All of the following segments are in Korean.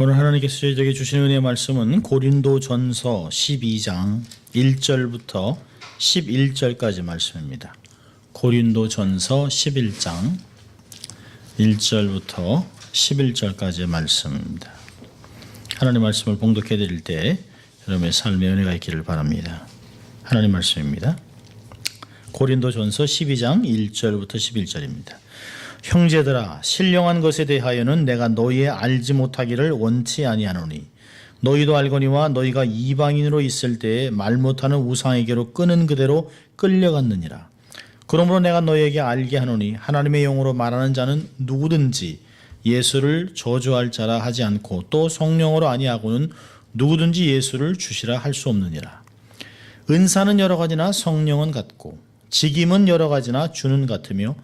오늘 하나님께서 저희에게 주시는 은혜의 말씀은 고린도전서 12장 1절부터 11절까지 말씀입니다. 고린도전서 11장 1절부터 11절까지의 말씀입니다. 하나님 말씀을 봉독해 드릴 때 여러분의 삶의 은혜가 있기를 바랍니다. 하나님 말씀입니다. 고린도전서 12장 1절부터 11절입니다. 형제들아, 신령한 것에 대하여는 내가 너희의 알지 못하기를 원치 아니하노니 너희도 알거니와 너희가 이방인으로 있을 때에 말 못하는 우상에게로 끄는 그대로 끌려갔느니라. 그러므로 내가 너희에게 알게 하노니 하나님의 영으로 말하는 자는 누구든지 예수를 저주할 자라 하지 않고 또 성령으로 아니하고는 누구든지 예수를 주시라 할 수 없느니라. 은사는 여러 가지나 성령은 같고 직임은 여러 가지나 주는 같으며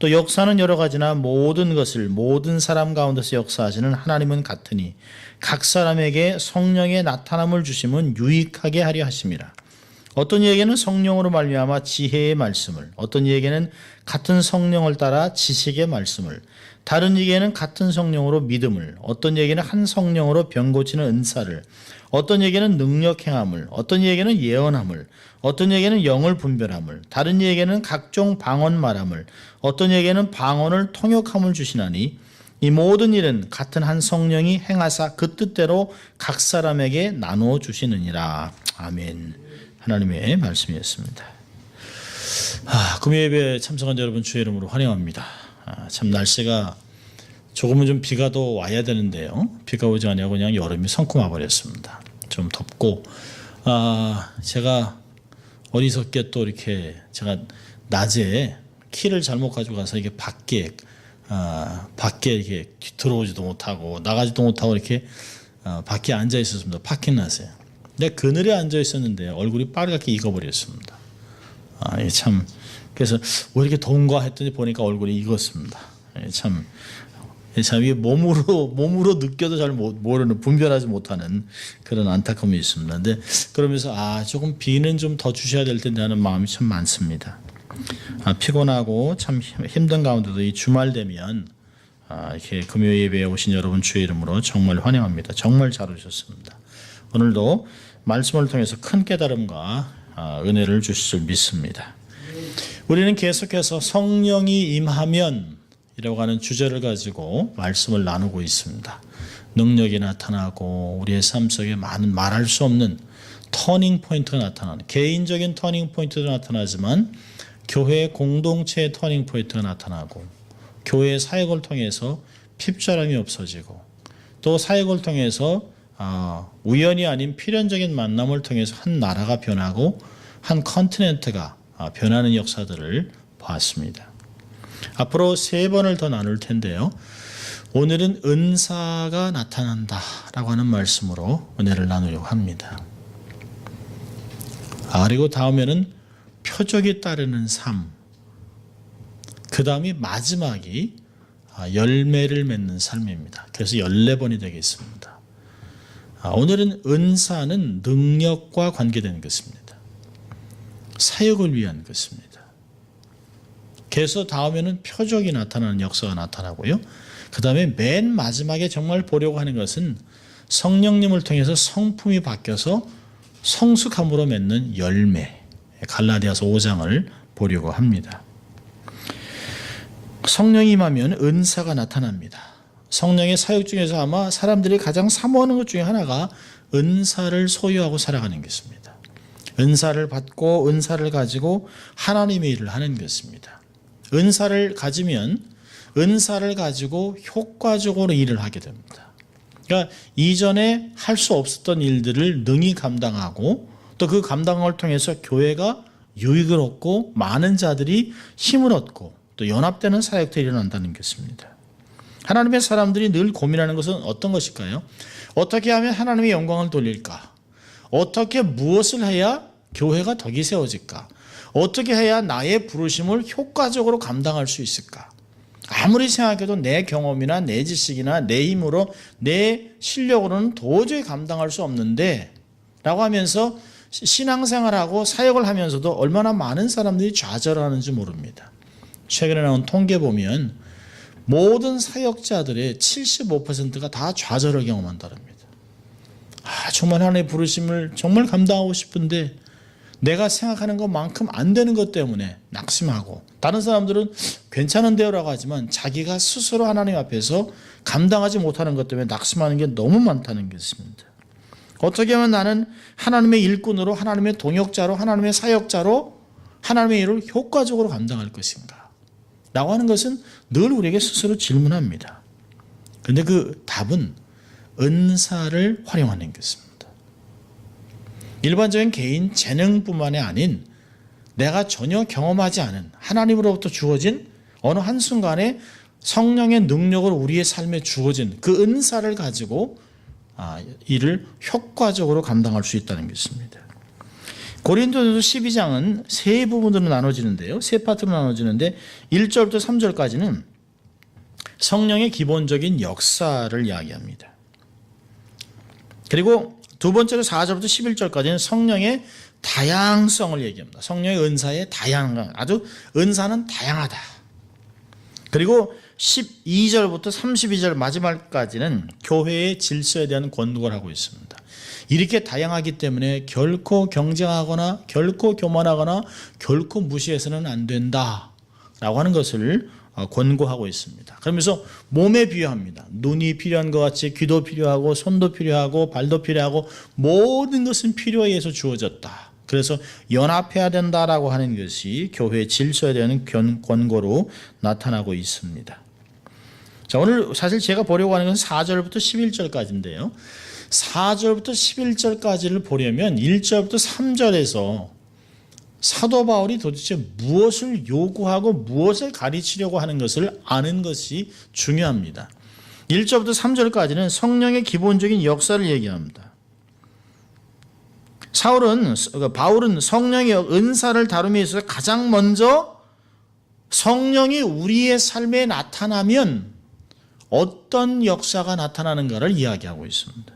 또 역사는 여러 가지나 모든 것을 모든 사람 가운데서 역사하시는 하나님은 같으니 각 사람에게 성령의 나타남을 주심은 유익하게 하려 하심이라. 어떤 이에게는 성령으로 말미암아 지혜의 말씀을, 어떤 이에게는 같은 성령을 따라 지식의 말씀을, 다른 이에게는 같은 성령으로 믿음을, 어떤 이에게는 한 성령으로 병 고치는 은사를, 어떤 이에게는 능력 행함을, 어떤 이에게는 예언함을, 어떤 이에게는 영을 분별함을, 다른 이에게는 각종 방언 말함을, 어떤 이에게는 방언을 통역함을 주시나니 이 모든 일은 같은 한 성령이 행하사 그 뜻대로 각 사람에게 나누어 주시느니라. 아멘. 하나님의 말씀이었습니다. 금요 예배에 참석한 여러분 주의 이름으로 환영합니다. 참 날씨가 조금은 좀 비가 더 와야 되는데요. 비가 오지 않냐고 그냥 여름이 성큼 와버렸습니다. 좀 덥고 제가 어리석게 또 이렇게 제가 낮에 키를 잘못 가져가서 이게 밖에 이렇게 들어오지도 못하고 나가지도 못하고 이렇게 밖에 앉아 있었습니다. 파킹라스에. 근데 그늘에 앉아 있었는데 얼굴이 빨갛게 익어버렸습니다. 참 그래서 왜 이렇게 더운가 했더니 보니까 얼굴이 익었습니다. 참 이게 몸으로 느껴도 잘 모르는, 분별하지 못하는 그런 안타까움이 있습니다. 근데 그러면서 조금 비는 좀 더 주셔야 될 텐데 하는 마음이 참 많습니다. 피곤하고 참 힘든 가운데도 이 주말 되면 이렇게 금요 예배에 오신 여러분 주의 이름으로 정말 환영합니다. 정말 잘 오셨습니다. 오늘도 말씀을 통해서 큰 깨달음과 은혜를 주실 줄 믿습니다. 우리는 계속해서 성령이 임하면 이라고 하는 주제를 가지고 말씀을 나누고 있습니다. 능력이 나타나고 우리의 삶 속에 많은 말할 수 없는 터닝 포인트가 나타나는, 개인적인 터닝 포인트도 나타나지만 교회 공동체의 터닝 포인트가 나타나고 교회 사역을 통해서 핍절함이 없어지고 또 사역을 통해서 우연이 아닌 필연적인 만남을 통해서 한 나라가 변하고 한 컨티넨트가 변하는 역사들을 봤습니다. 앞으로 3번을 더 나눌 텐데요. 오늘은 은사가 나타난다라고 하는 말씀으로 은혜를 나누려고 합니다. 그리고 다음에는 표적이 따르는 삶, 그 다음이 마지막이 열매를 맺는 삶입니다. 그래서 14번이 되겠습니다. 오늘은 은사는 능력과 관계된 것입니다. 사역을 위한 것입니다. 그래서 다음에는 표적이 나타나는 역사가 나타나고요. 그 다음에 맨 마지막에 정말 보려고 하는 것은 성령님을 통해서 성품이 바뀌어서 성숙함으로 맺는 열매, 갈라디아서 5장을 보려고 합니다. 성령이 임하면 은사가 나타납니다. 성령의 사역 중에서 아마 사람들이 가장 사모하는 것 중에 하나가 은사를 소유하고 살아가는 것입니다. 은사를 받고 은사를 가지고 하나님의 일을 하는 것입니다. 은사를 가지면 은사를 가지고 효과적으로 일을 하게 됩니다. 그러니까 이전에 할 수 없었던 일들을 능히 감당하고 또 그 감당을 통해서 교회가 유익을 얻고 많은 자들이 힘을 얻고 또 연합되는 사역들이 일어난다는 것입니다. 하나님의 사람들이 늘 고민하는 것은 어떤 것일까요? 어떻게 하면 하나님의 영광을 돌릴까? 어떻게 무엇을 해야 교회가 덕이 세워질까? 어떻게 해야 나의 부르심을 효과적으로 감당할 수 있을까? 아무리 생각해도 내 경험이나 내 지식이나 내 힘으로 내 실력으로는 도저히 감당할 수 없는데 라고 하면서 신앙생활하고 사역을 하면서도 얼마나 많은 사람들이 좌절하는지 모릅니다. 최근에 나온 통계 보면 모든 사역자들의 75%가 다 좌절을 경험한다랍니다. 정말 하나님의 부르심을 정말 감당하고 싶은데 내가 생각하는 것만큼 안 되는 것 때문에 낙심하고, 다른 사람들은 괜찮은데요라고 하지만 자기가 스스로 하나님 앞에서 감당하지 못하는 것 때문에 낙심하는 게 너무 많다는 것입니다. 어떻게 하면 나는 하나님의 일꾼으로, 하나님의 동역자로, 하나님의 사역자로 하나님의 일을 효과적으로 감당할 것인가 라고 하는 것은 늘 우리에게 스스로 질문합니다. 그런데 그 답은 은사를 활용하는 것입니다. 일반적인 개인 재능뿐만이 아닌 내가 전혀 경험하지 않은 하나님으로부터 주어진 어느 한순간에 성령의 능력으로 우리의 삶에 주어진 그 은사를 가지고 일을 효과적으로 감당할 수 있다는 것입니다. 고린도전서 12장은 세 부분으로 나눠지는데요. 세 파트로 나눠지는데 1절부터 3절까지는 성령의 기본적인 역사를 이야기합니다. 그리고 두 번째로 4절부터 11절까지는 성령의 다양성을 얘기합니다. 성령의 은사의 다양한, 아주 은사는 다양하다. 그리고 12절부터 32절 마지막까지는 교회의 질서에 대한 권고를 하고 있습니다. 이렇게 다양하기 때문에 결코 경쟁하거나 결코 교만하거나 결코 무시해서는 안 된다라고 하는 것을 권고하고 있습니다. 그러면서 몸에 비유합니다. 눈이 필요한 것 같이 귀도 필요하고 손도 필요하고 발도 필요하고 모든 것은 필요에 의해서 주어졌다. 그래서 연합해야 된다라고 하는 것이 교회의 질서에 대한 권고로 나타나고 있습니다. 자, 오늘 사실 제가 보려고 하는 것은 4절부터 11절까지인데요. 4절부터 11절까지를 보려면 1절부터 3절에서 사도 바울이 도대체 무엇을 요구하고 무엇을 가르치려고 하는 것을 아는 것이 중요합니다. 1절부터 3절까지는 성령의 기본적인 역사를 얘기합니다. 바울은 성령의 은사를 다룸에 있어서 가장 먼저 성령이 우리의 삶에 나타나면 어떤 역사가 나타나는가를 이야기하고 있습니다.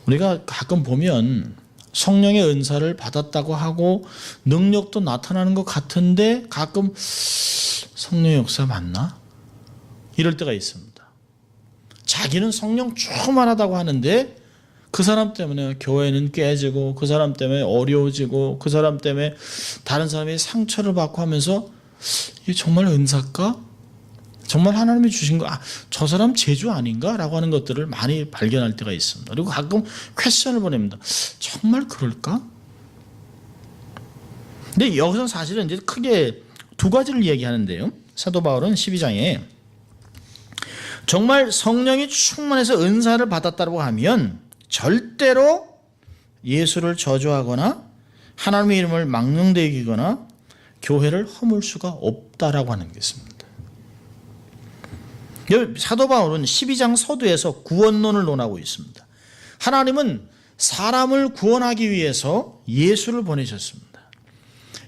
우리가 가끔 보면 성령의 은사를 받았다고 하고 능력도 나타나는 것 같은데 가끔 성령의 역사 맞나? 이럴 때가 있습니다. 자기는 성령 충만하다고 하는데 그 사람 때문에 교회는 깨지고 그 사람 때문에 어려워지고 그 사람 때문에 다른 사람이 상처를 받고 하면서 이게 정말 은사일까? 정말 하나님이 주신 거, 저 사람 재주 아닌가? 라고 하는 것들을 많이 발견할 때가 있습니다. 그리고 가끔 퀘스천을 보냅니다. 정말 그럴까? 근데 여기서 사실은 이제 크게 두 가지를 얘기하는데요. 사도 바울은 12장에 정말 성령이 충만해서 은사를 받았다고 하면 절대로 예수를 저주하거나 하나님의 이름을 망령되게 교회를 허물 수가 없다라고 하는 것입니다. 사도 바울은 12장 서두에서 구원론을 논하고 있습니다. 하나님은 사람을 구원하기 위해서 예수를 보내셨습니다.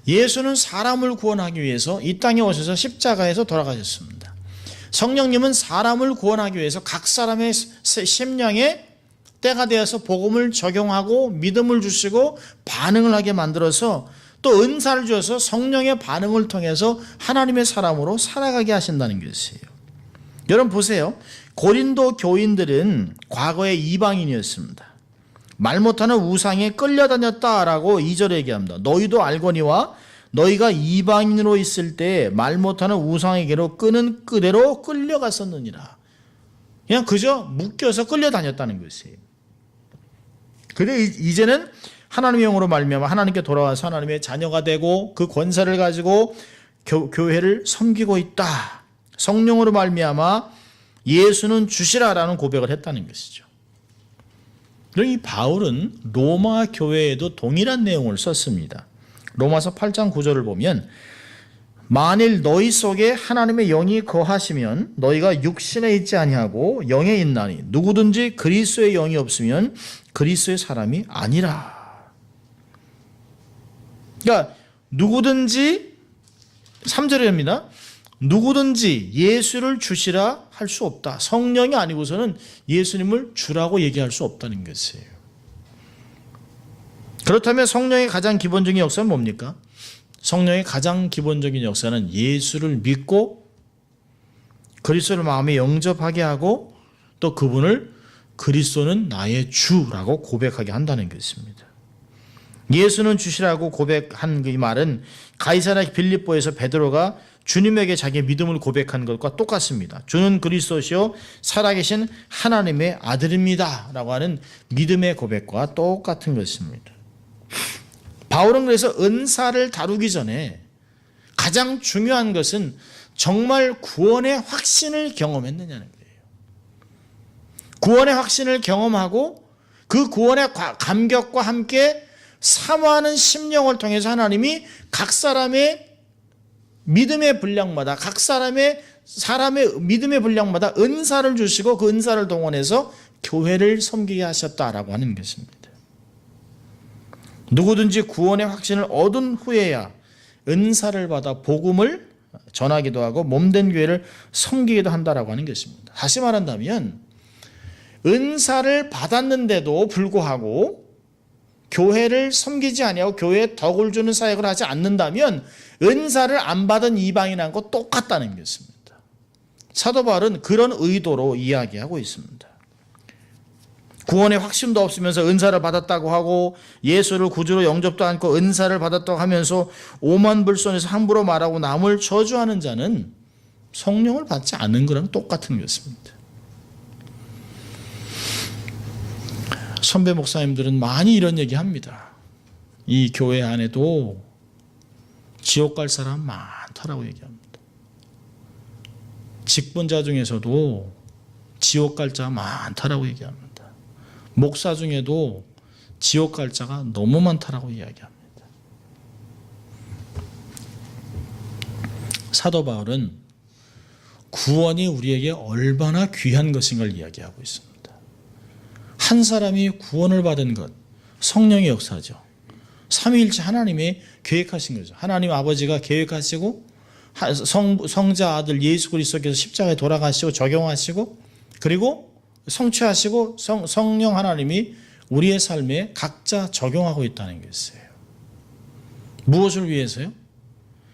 예수는 사람을 구원하기 위해서 이 땅에 오셔서 십자가에서 돌아가셨습니다. 성령님은 사람을 구원하기 위해서 각 사람의 심령에 때가 되어서 복음을 적용하고 믿음을 주시고 반응을 하게 만들어서 또 은사를 주어서 성령의 반응을 통해서 하나님의 사람으로 살아가게 하신다는 것이에요. 여러분 보세요. 고린도 교인들은 과거에 이방인이었습니다. 말 못하는 우상에 끌려다녔다라고 2절에 얘기합니다. 너희도 알거니와 너희가 이방인으로 있을 때 말 못하는 우상에게로 끄는 끄대로 끌려갔었느니라. 그냥 그저 묶여서 끌려다녔다는 것이에요. 그런데 이제는 하나님의 영으로 말미암아 하나님께 돌아와서 하나님의 자녀가 되고 그 권세를 가지고 교회를 섬기고 있다. 성령으로 말미암아 예수는 주시라라는 고백을 했다는 것이죠. 그리고 이 바울은 로마 교회에도 동일한 내용을 썼습니다. 로마서 8장 9절을 보면 만일 너희 속에 하나님의 영이 거하시면 너희가 육신에 있지 아니하고 영에 있나니 누구든지 그리스도의 영이 없으면 그리스도의 사람이 아니라. 그러니까 누구든지 3절입니다. 누구든지 예수를 주시라 할 수 없다. 성령이 아니고서는 예수님을 주라고 얘기할 수 없다는 것이에요. 그렇다면 성령의 가장 기본적인 역사는 뭡니까? 성령의 가장 기본적인 역사는 예수를 믿고 그리스도를 마음에 영접하게 하고 또 그분을 그리스도는 나의 주라고 고백하게 한다는 것입니다. 예수는 주시라고 고백한 그 말은 가이사랴 빌립보에서 베드로가 주님에게 자기의 믿음을 고백한 것과 똑같습니다. 주는 그리스도시요 살아계신 하나님의 아들입니다 라고 하는 믿음의 고백과 똑같은 것입니다. 바울은 그래서 은사를 다루기 전에 가장 중요한 것은 정말 구원의 확신을 경험했느냐는 거예요. 구원의 확신을 경험하고 그 구원의 감격과 함께 사모하는 심령을 통해서 하나님이 각 사람의 믿음의 분량마다 각 사람의 믿음의 분량마다 은사를 주시고 그 은사를 동원해서 교회를 섬기게 하셨다라고 하는 것입니다. 누구든지 구원의 확신을 얻은 후에야 은사를 받아 복음을 전하기도 하고 몸된 교회를 섬기기도 한다라고 하는 것입니다. 다시 말한다면 은사를 받았는데도 불구하고 교회를 섬기지 아니하고 교회에 덕을 주는 사역을 하지 않는다면 은사를 안 받은 이방인하고 똑같다는 것입니다. 사도 바울은 그런 의도로 이야기하고 있습니다. 구원의 확신도 없으면서 은사를 받았다고 하고 예수를 구주로 영접도 않고 은사를 받았다고 하면서 오만불손에서 함부로 말하고 남을 저주하는 자는 성령을 받지 않은 거랑 똑같은 것입니다. 선배 목사님들은 많이 이런 얘기합니다. 이 교회 안에도 지옥 갈 사람 많다라고 얘기합니다. 직분자 중에서도 지옥 갈 자 많다라고 얘기합니다. 목사 중에도 지옥 갈 자가 너무 많다라고 이야기합니다. 사도 바울은 구원이 우리에게 얼마나 귀한 것인 걸 이야기하고 있습니다. 한 사람이 구원을 받은 것, 성령의 역사죠. 삼위일체 하나님이 계획하신 거죠. 하나님 아버지가 계획하시고 성자 아들 예수 그리스도께서 십자가에 돌아가시고 적용하시고 그리고 성취하시고 성령 하나님이 우리의 삶에 각자 적용하고 있다는 것이에요. 무엇을 위해서요?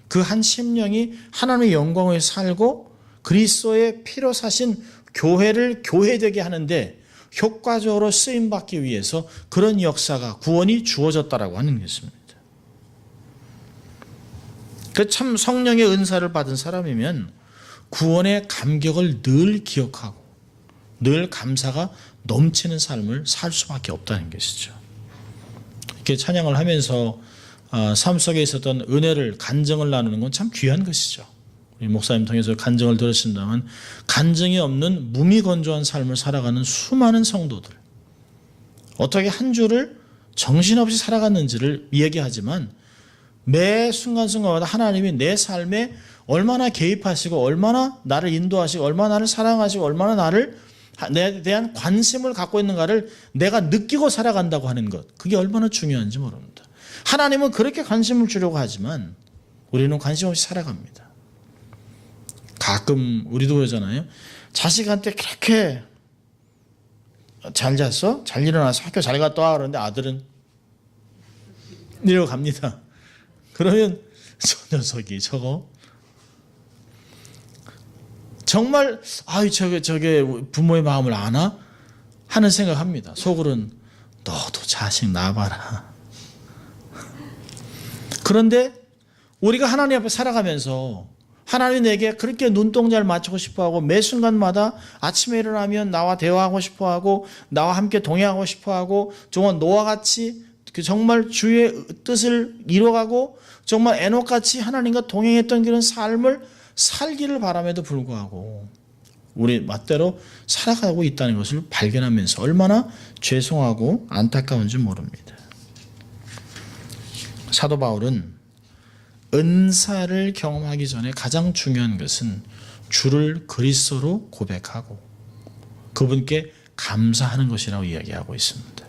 그 한 심령이 하나님의 영광을 살고 그리스도의 피로 사신 교회를 교회되게 하는데 효과적으로 쓰임받기 위해서 그런 역사가 구원이 주어졌다라고 하는 것입니다. 그 참 성령의 은사를 받은 사람이면 구원의 감격을 늘 기억하고 늘 감사가 넘치는 삶을 살 수밖에 없다는 것이죠. 이렇게 찬양을 하면서 삶 속에 있었던 은혜를 간증을 나누는 건 참 귀한 것이죠. 우리 목사님 통해서 간증을 들으신다면 간증이 없는 무미건조한 삶을 살아가는 수많은 성도들 어떻게 한 주를 정신없이 살아갔는지를 얘기하지만 매 순간순간마다 하나님이 내 삶에 얼마나 개입하시고 얼마나 나를 인도하시고 얼마나 나를 사랑하시고 얼마나 나에 대한 관심을 갖고 있는가를 내가 느끼고 살아간다고 하는 것 그게 얼마나 중요한지 모릅니다. 하나님은 그렇게 관심을 주려고 하지만 우리는 관심 없이 살아갑니다. 가끔 우리도 그러잖아요. 자식한테 그렇게 잘 잤어? 잘 일어나서 학교 잘 갔다 와 그러는데 아들은 이러고 갑니다. 그러면 저 녀석이 저거 정말 저게 부모의 마음을 아나? 하는 생각합니다. 속으로는 너도 자식 낳아봐라. 그런데 우리가 하나님 앞에 살아가면서 하나님이 내게 그렇게 눈동자를 맞추고 싶어하고 매 순간마다 아침에 일어나면 나와 대화하고 싶어하고 나와 함께 동행하고 싶어하고 정말 너와 같이 정말 주의 뜻을 이뤄가고 정말 에녹같이 하나님과 동행했던 그런 삶을 살기를 바람에도 불구하고 우리 멋대로 살아가고 있다는 것을 발견하면서 얼마나 죄송하고 안타까운지 모릅니다. 사도 바울은 은사를 경험하기 전에 가장 중요한 것은 주를 그리스도로 고백하고 그분께 감사하는 것이라고 이야기하고 있습니다.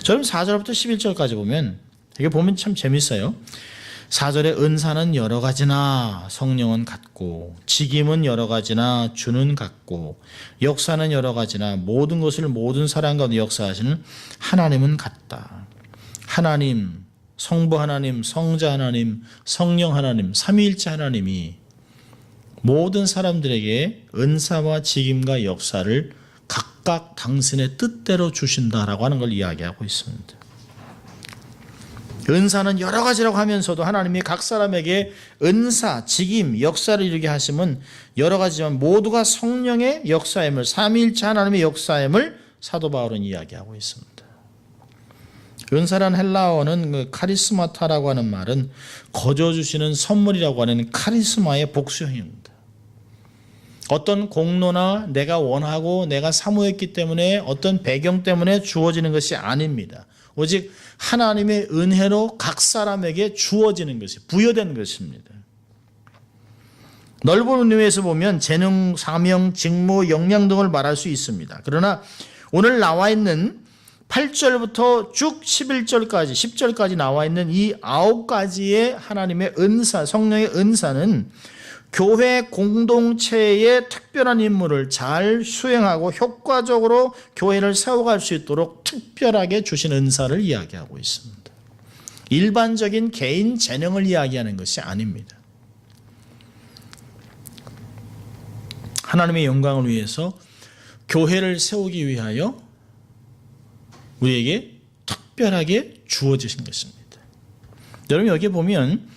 저는 4절부터 11절까지 보면 이게 보면 참 재밌어요. 4절에 은사는 여러 가지나 성령은 같고 직임은 여러 가지나 주는 같고 역사는 여러 가지나 모든 것을 모든 사람 가운데 역사하시는 하나님은 같다. 하나님 성부 하나님, 성자 하나님, 성령 하나님, 삼위일체 하나님이 모든 사람들에게 은사와 직임과 역사를 각각 당신의 뜻대로 주신다라고 하는 걸 이야기하고 있습니다. 은사는 여러 가지라고 하면서도 하나님이 각 사람에게 은사, 직임, 역사를 이루게 하심은 여러 가지지만 모두가 성령의 역사임을, 삼위일체 하나님의 역사임을 사도 바울은 이야기하고 있습니다. 은사란 헬라어는 카리스마타라고 하는 말은 거저 주시는 선물이라고 하는 카리스마의 복수형입니다. 어떤 공로나 내가 원하고 내가 사모했기 때문에 어떤 배경 때문에 주어지는 것이 아닙니다. 오직 하나님의 은혜로 각 사람에게 주어지는 것이 부여된 것입니다. 넓은 의미에서 보면 재능, 사명, 직무, 역량 등을 말할 수 있습니다. 그러나 오늘 나와 있는 8절부터 쭉 11절까지 10절까지 나와 있는 이 9가지의 하나님의 은사, 성령의 은사는 교회 공동체의 특별한 임무를 잘 수행하고 효과적으로 교회를 세워갈 수 있도록 특별하게 주신 은사를 이야기하고 있습니다. 일반적인 개인 재능을 이야기하는 것이 아닙니다. 하나님의 영광을 위해서 교회를 세우기 위하여 우리에게 특별하게 주어지신 것입니다. 여러분 여기 보면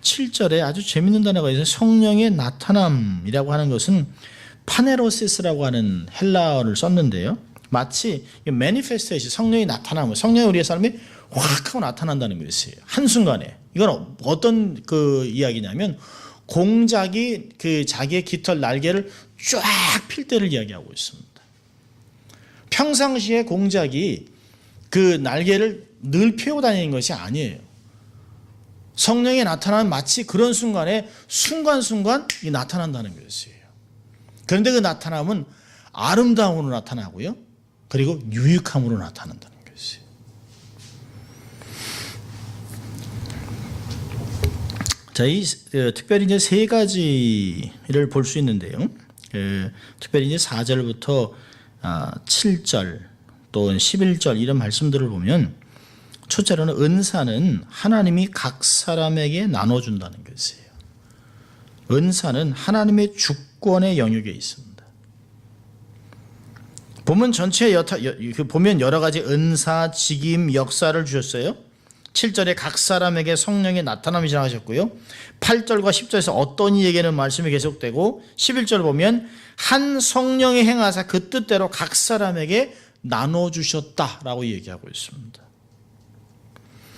7절에 아주 재밌는 단어가 있어요. 성령의 나타남이라고 하는 것은 파네로시스라고 하는 헬라어를 썼는데요. 마치 매니페스테이션, 성령이 나타나면 성령이 우리의 삶에 확 하고 나타난다는 것이에요. 한순간에. 이건 어떤 그 이야기냐면 공작이 그 자기의 깃털 날개를 쫙 필 때를 이야기하고 있습니다. 평상시에 공작이 그 날개를 늘 펴고 다니는 것이 아니에요. 성령이 나타나면 마치 그런 순간에 순간순간 나타난다는 것이에요. 그런데 그 나타남은 아름다움으로 나타나고요. 그리고 유익함으로 나타난다는 것이에요. 자, 특별히 이제 세 가지를 볼 수 있는데요. 특별히 이제 4절부터 7절 또 11절 이런 말씀들을 보면 첫째로는 은사는 하나님이 각 사람에게 나눠준다는 것이에요. 은사는 하나님의 주권의 영역에 있습니다. 본문 전체에 보면 여러 가지 은사, 직임, 역사를 주셨어요. 7절에 각 사람에게 성령의 나타남이 지나가셨고요. 8절과 10절에서 어떤 이에게는 말씀이 계속되고 11절 보면 한 성령이 행하사 그 뜻대로 각 사람에게 나눠주셨다라고 얘기하고 있습니다.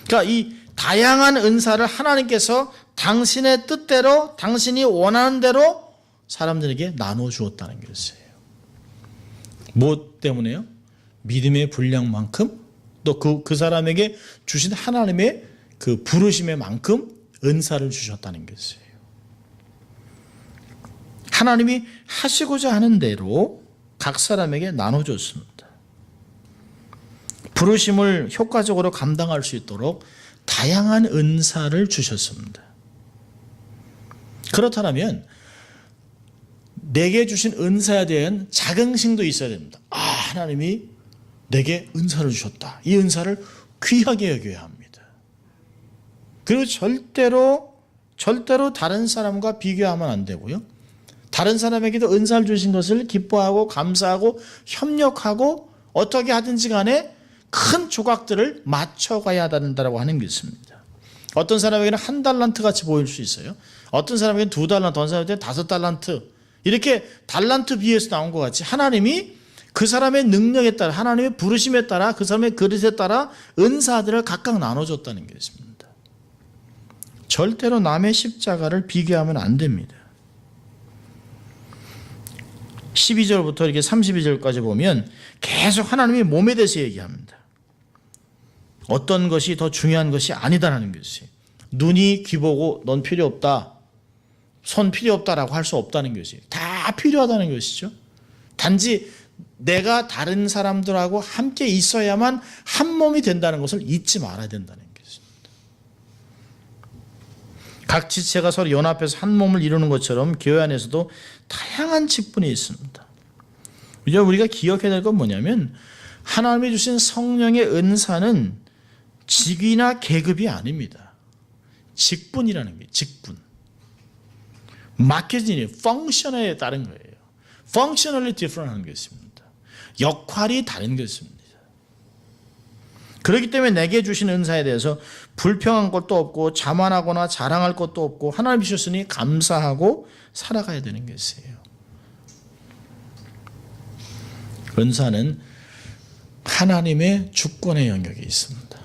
그러니까 이 다양한 은사를 하나님께서 당신의 뜻대로 당신이 원하는 대로 사람들에게 나눠주었다는 것이에요. 무엇 때문에요? 믿음의 분량만큼 또 그 사람에게 주신 하나님의 그 부르심의 만큼 은사를 주셨다는 것이에요. 하나님이 하시고자 하는 대로 각 사람에게 나눠줬습니다. 부르심을 효과적으로 감당할 수 있도록 다양한 은사를 주셨습니다. 그렇다면 내게 주신 은사에 대한 자긍심도 있어야 됩니다. 하나님이 내게 은사를 주셨다. 이 은사를 귀하게 여겨야 합니다. 그리고 절대로 다른 사람과 비교하면 안 되고요. 다른 사람에게도 은사를 주신 것을 기뻐하고 감사하고 협력하고 어떻게 하든지 간에 큰 조각들을 맞춰가야 한다고 하는 게 있습니다. 어떤 사람에게는 1달란트 같이 보일 수 있어요. 어떤 사람에게는 2달란트, 어떤 사람에게는 5달란트. 이렇게 달란트 비에서 나온 것 같이 하나님이 그 사람의 능력에 따라 하나님의 부르심에 따라 그 사람의 그릇에 따라 은사들을 각각 나눠줬다는 게 있습니다. 절대로 남의 십자가를 비교하면 안 됩니다. 12절부터 이렇게 32절까지 보면 계속 하나님이 몸에 대해서 얘기합니다. 어떤 것이 더 중요한 것이 아니다라는 것이. 눈이 귀 보고 넌 필요 없다. 손 필요 없다라고 할 수 없다는 것이. 다 필요하다는 것이죠. 단지 내가 다른 사람들하고 함께 있어야만 한 몸이 된다는 것을 잊지 말아야 된다는 것입니다. 각 지체가 서로 연합해서 한 몸을 이루는 것처럼 교회 안에서도 다양한 직분이 있습니다. 이제 우리가 기억해야 될 건 뭐냐면 하나님이 주신 성령의 은사는 직위나 계급이 아닙니다. 직분이라는 게 직분. 맡겨진 일, 펑셔널에 따른 거예요. functionally different 하는 것입니다. 역할이 다른 것입니다. 그렇기 때문에 내게 주신 은사에 대해서 불평한 것도 없고 자만하거나 자랑할 것도 없고 하나님 주셨으니 감사하고 살아가야 되는 것이에요. 은사는 하나님의 주권의 영역이 있습니다.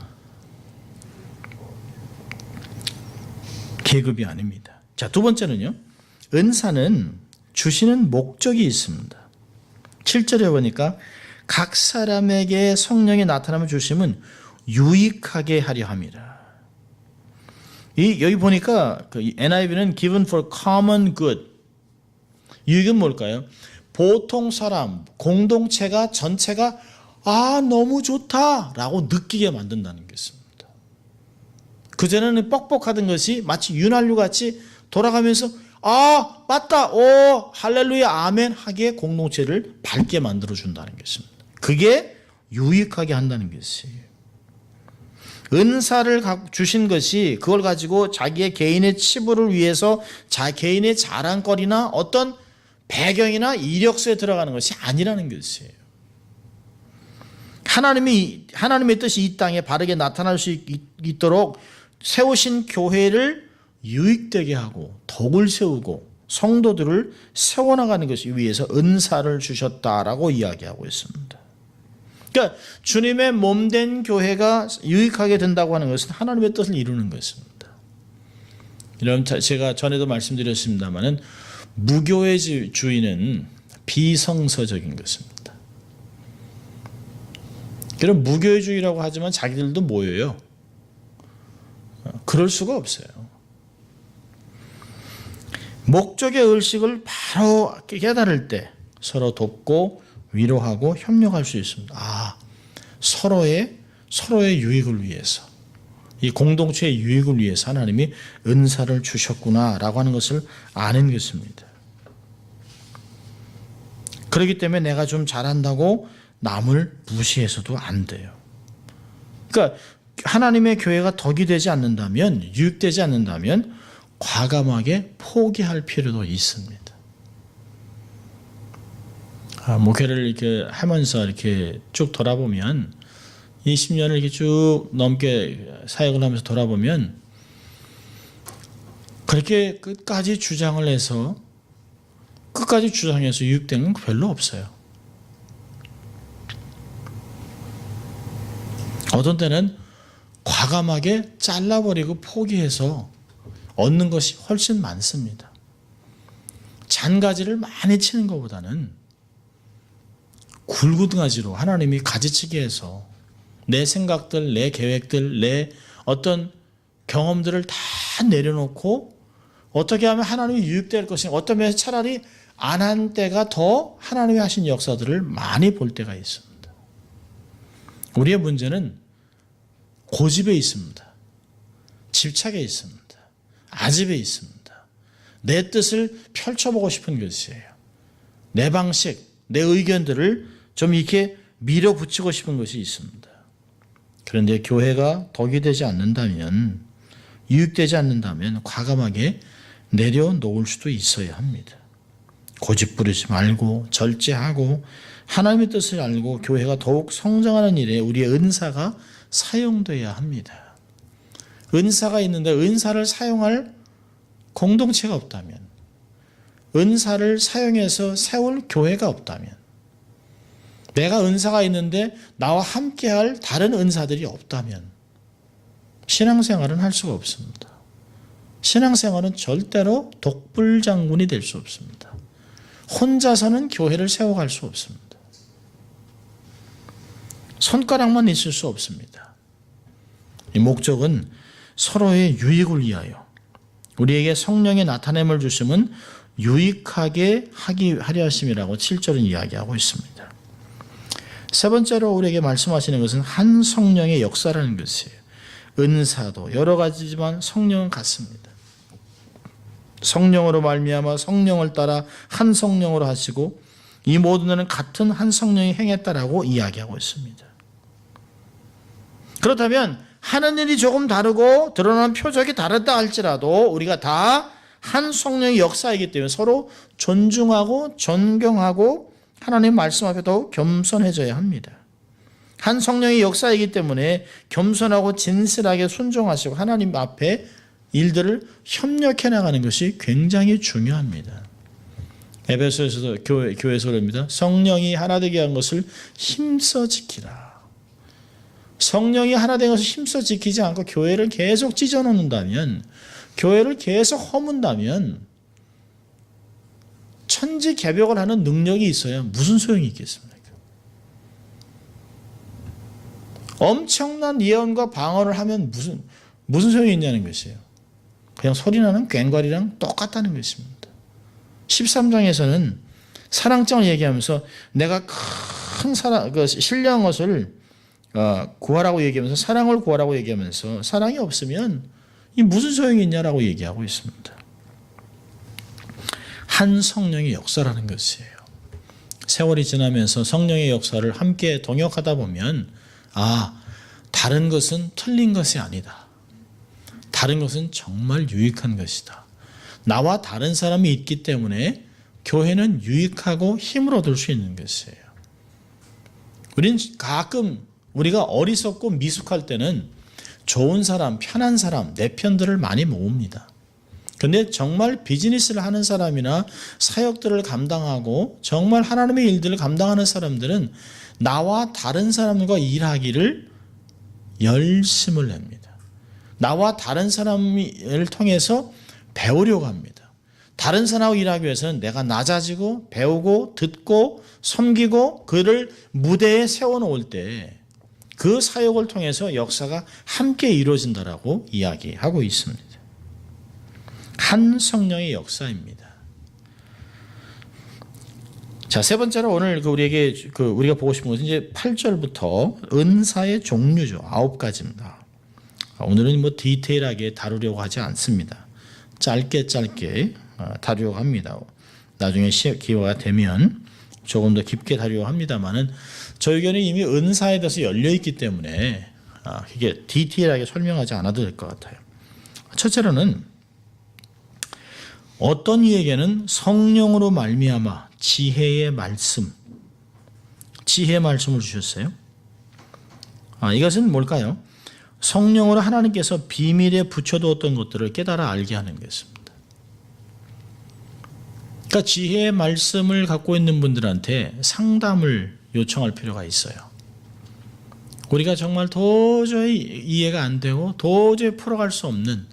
계급이 아닙니다. 자, 두 번째는요. 은사는 주시는 목적이 있습니다. 7절에 보니까 각 사람에게 성령이 나타나면 주심은 유익하게 하려 함이라. 여기 보니까 NIV는 given for common good. 유익은 뭘까요? 보통 사람, 공동체가 전체가 너무 좋다라고 느끼게 만든다는 것입니다. 그전에는 뻑뻑하던 것이 마치 윤활유 같이 돌아가면서 맞다, 할렐루야, 아멘 하기에 공동체를 밝게 만들어준다는 것입니다. 그게 유익하게 한다는 것이에요. 은사를 주신 것이 그걸 가지고 자기의 개인의 치부를 위해서 개인의 자랑거리나 어떤 배경이나 이력서에 들어가는 것이 아니라는 것이에요. 하나님의 뜻이 이 땅에 바르게 나타날 수 있도록 세우신 교회를 유익되게 하고 덕을 세우고 성도들을 세워나가는 것이 위해서 은사를 주셨다라고 이야기하고 있습니다. 그러니까 주님의 몸된 교회가 유익하게 된다고 하는 것은 하나님의 뜻을 이루는 것입니다. 여러분, 제가 전에도 말씀드렸습니다마는 무교회주의는 비성서적인 것입니다. 그럼 무교회주의라고 하지만 자기들도 모여요. 그럴 수가 없어요. 목적의 의식을 바로 깨달을 때 서로 돕고 위로하고 협력할 수 있습니다. 서로의 유익을 위해서, 이 공동체의 유익을 위해서 하나님이 은사를 주셨구나라고 하는 것을 아는 것입니다. 그렇기 때문에 내가 좀 잘한다고 남을 무시해서도 안 돼요. 그러니까 하나님의 교회가 덕이 되지 않는다면, 유익되지 않는다면 과감하게 포기할 필요도 있습니다. 목회를 이렇게 하면서 이렇게 쭉 돌아보면 20년을 이렇게 쭉 넘게 사역을 하면서 돌아보면 그렇게 끝까지 주장해서 유익된 건 별로 없어요. 어떤 때는 과감하게 잘라버리고 포기해서 얻는 것이 훨씬 많습니다. 잔가지를 많이 치는 것보다는 굵은가지로 하나님이 가지치게 해서 내 생각들, 내 계획들, 내 어떤 경험들을 다 내려놓고 어떻게 하면 하나님이 유익될 것인가, 어떤 면에서 차라리 안 한 때가 더 하나님이 하신 역사들을 많이 볼 때가 있습니다. 우리의 문제는 고집에 있습니다. 집착에 있습니다. 아집에 있습니다. 내 뜻을 펼쳐보고 싶은 것이에요. 내 방식, 내 의견들을 좀 이렇게 밀어붙이고 싶은 것이 있습니다. 그런데 교회가 덕이 되지 않는다면, 유익되지 않는다면 과감하게 내려놓을 수도 있어야 합니다. 고집 부리지 말고 절제하고 하나님의 뜻을 알고 교회가 더욱 성장하는 일에 우리의 은사가 사용돼야 합니다. 은사가 있는데 은사를 사용할 공동체가 없다면, 은사를 사용해서 세울 교회가 없다면, 내가 은사가 있는데 나와 함께할 다른 은사들이 없다면 신앙생활은 할 수가 없습니다. 신앙생활은 절대로 독불장군이 될 수 없습니다. 혼자서는 교회를 세워갈 수 없습니다. 손가락만 있을 수 없습니다. 이 목적은 서로의 유익을 위하여 우리에게 성령의 나타냄을 주심은 유익하게 하려 하심이라고 7절은 이야기하고 있습니다. 세 번째로 우리에게 말씀하시는 것은 한 성령의 역사라는 것이에요. 은사도 여러 가지지만 성령은 같습니다. 성령으로 말미암아 성령을 따라 한 성령으로 하시고 이 모든 것은 같은 한 성령이 행했다라고 이야기하고 있습니다. 그렇다면 하는 일이 조금 다르고 드러나는 표적이 다르다 할지라도 우리가 다 한 성령의 역사이기 때문에 서로 존중하고 존경하고 하나님 말씀 앞에 더욱 겸손해져야 합니다. 한 성령의 역사이기 때문에 겸손하고 진실하게 순종하시고 하나님 앞에 일들을 협력해 나가는 것이 굉장히 중요합니다. 에베소에서도 교회에서 그럽니다. 성령이 하나 되게 한 것을 힘써 지키라. 성령이 하나 된 것을 힘써 지키지 않고 교회를 계속 찢어놓는다면, 교회를 계속 허문다면 천지개벽을 하는 능력이 있어야 무슨 소용이 있겠습니까? 엄청난 예언과 방언을 하면 무슨 소용이 있냐는 것이에요. 그냥 소리나는 꽹과리랑 똑같다는 것입니다. 13장에서는 사랑장을 얘기하면서 내가 큰 신령한 것을 구하라고 얘기하면서 사랑을 구하라고 얘기하면서 사랑이 없으면 이 무슨 소용이 있냐라고 얘기하고 있습니다. 한 성령의 역사라는 것이에요. 세월이 지나면서 성령의 역사를 함께 동역하다 보면 다른 것은 틀린 것이 아니다. 다른 것은 정말 유익한 것이다. 나와 다른 사람이 있기 때문에 교회는 유익하고 힘을 얻을 수 있는 것이에요. 우린 가끔 우리가 어리석고 미숙할 때는 좋은 사람, 편한 사람, 내 편들을 많이 모읍니다. 그런데 정말 비즈니스를 하는 사람이나 사역들을 감당하고 정말 하나님의 일들을 감당하는 사람들은 나와 다른 사람과 일하기를 열심을 냅니다. 나와 다른 사람을 통해서 배우려고 합니다. 다른 사람하고 일하기 위해서는 내가 낮아지고 배우고 듣고 섬기고 그를 무대에 세워놓을 때 그 사역을 통해서 역사가 함께 이루어진다라고 이야기하고 있습니다. 한 성령의 역사입니다. 자, 세 번째로 오늘 우리가 보고 싶은 것은 이제 8절부터 은사의 종류죠. 9가지입니다. 오늘은 디테일하게 다루려고 하지 않습니다. 짧게 다루려고 합니다. 나중에 기회가 되면 조금 더 깊게 다루려고 합니다만은 저 의견이 이미 은사에 대해서 열려 있기 때문에 이게 디테일하게 설명하지 않아도 될 것 같아요. 첫째로는 어떤 이에게는 성령으로 말미암아 지혜의 말씀을 주셨어요. 이것은 뭘까요? 성령으로 하나님께서 비밀에 붙여두었던 것들을 깨달아 알게 하는 것입니다. 그러니까 지혜의 말씀을 갖고 있는 분들한테 상담을 요청할 필요가 있어요. 우리가 정말 도저히 이해가 안 되고 도저히 풀어갈 수 없는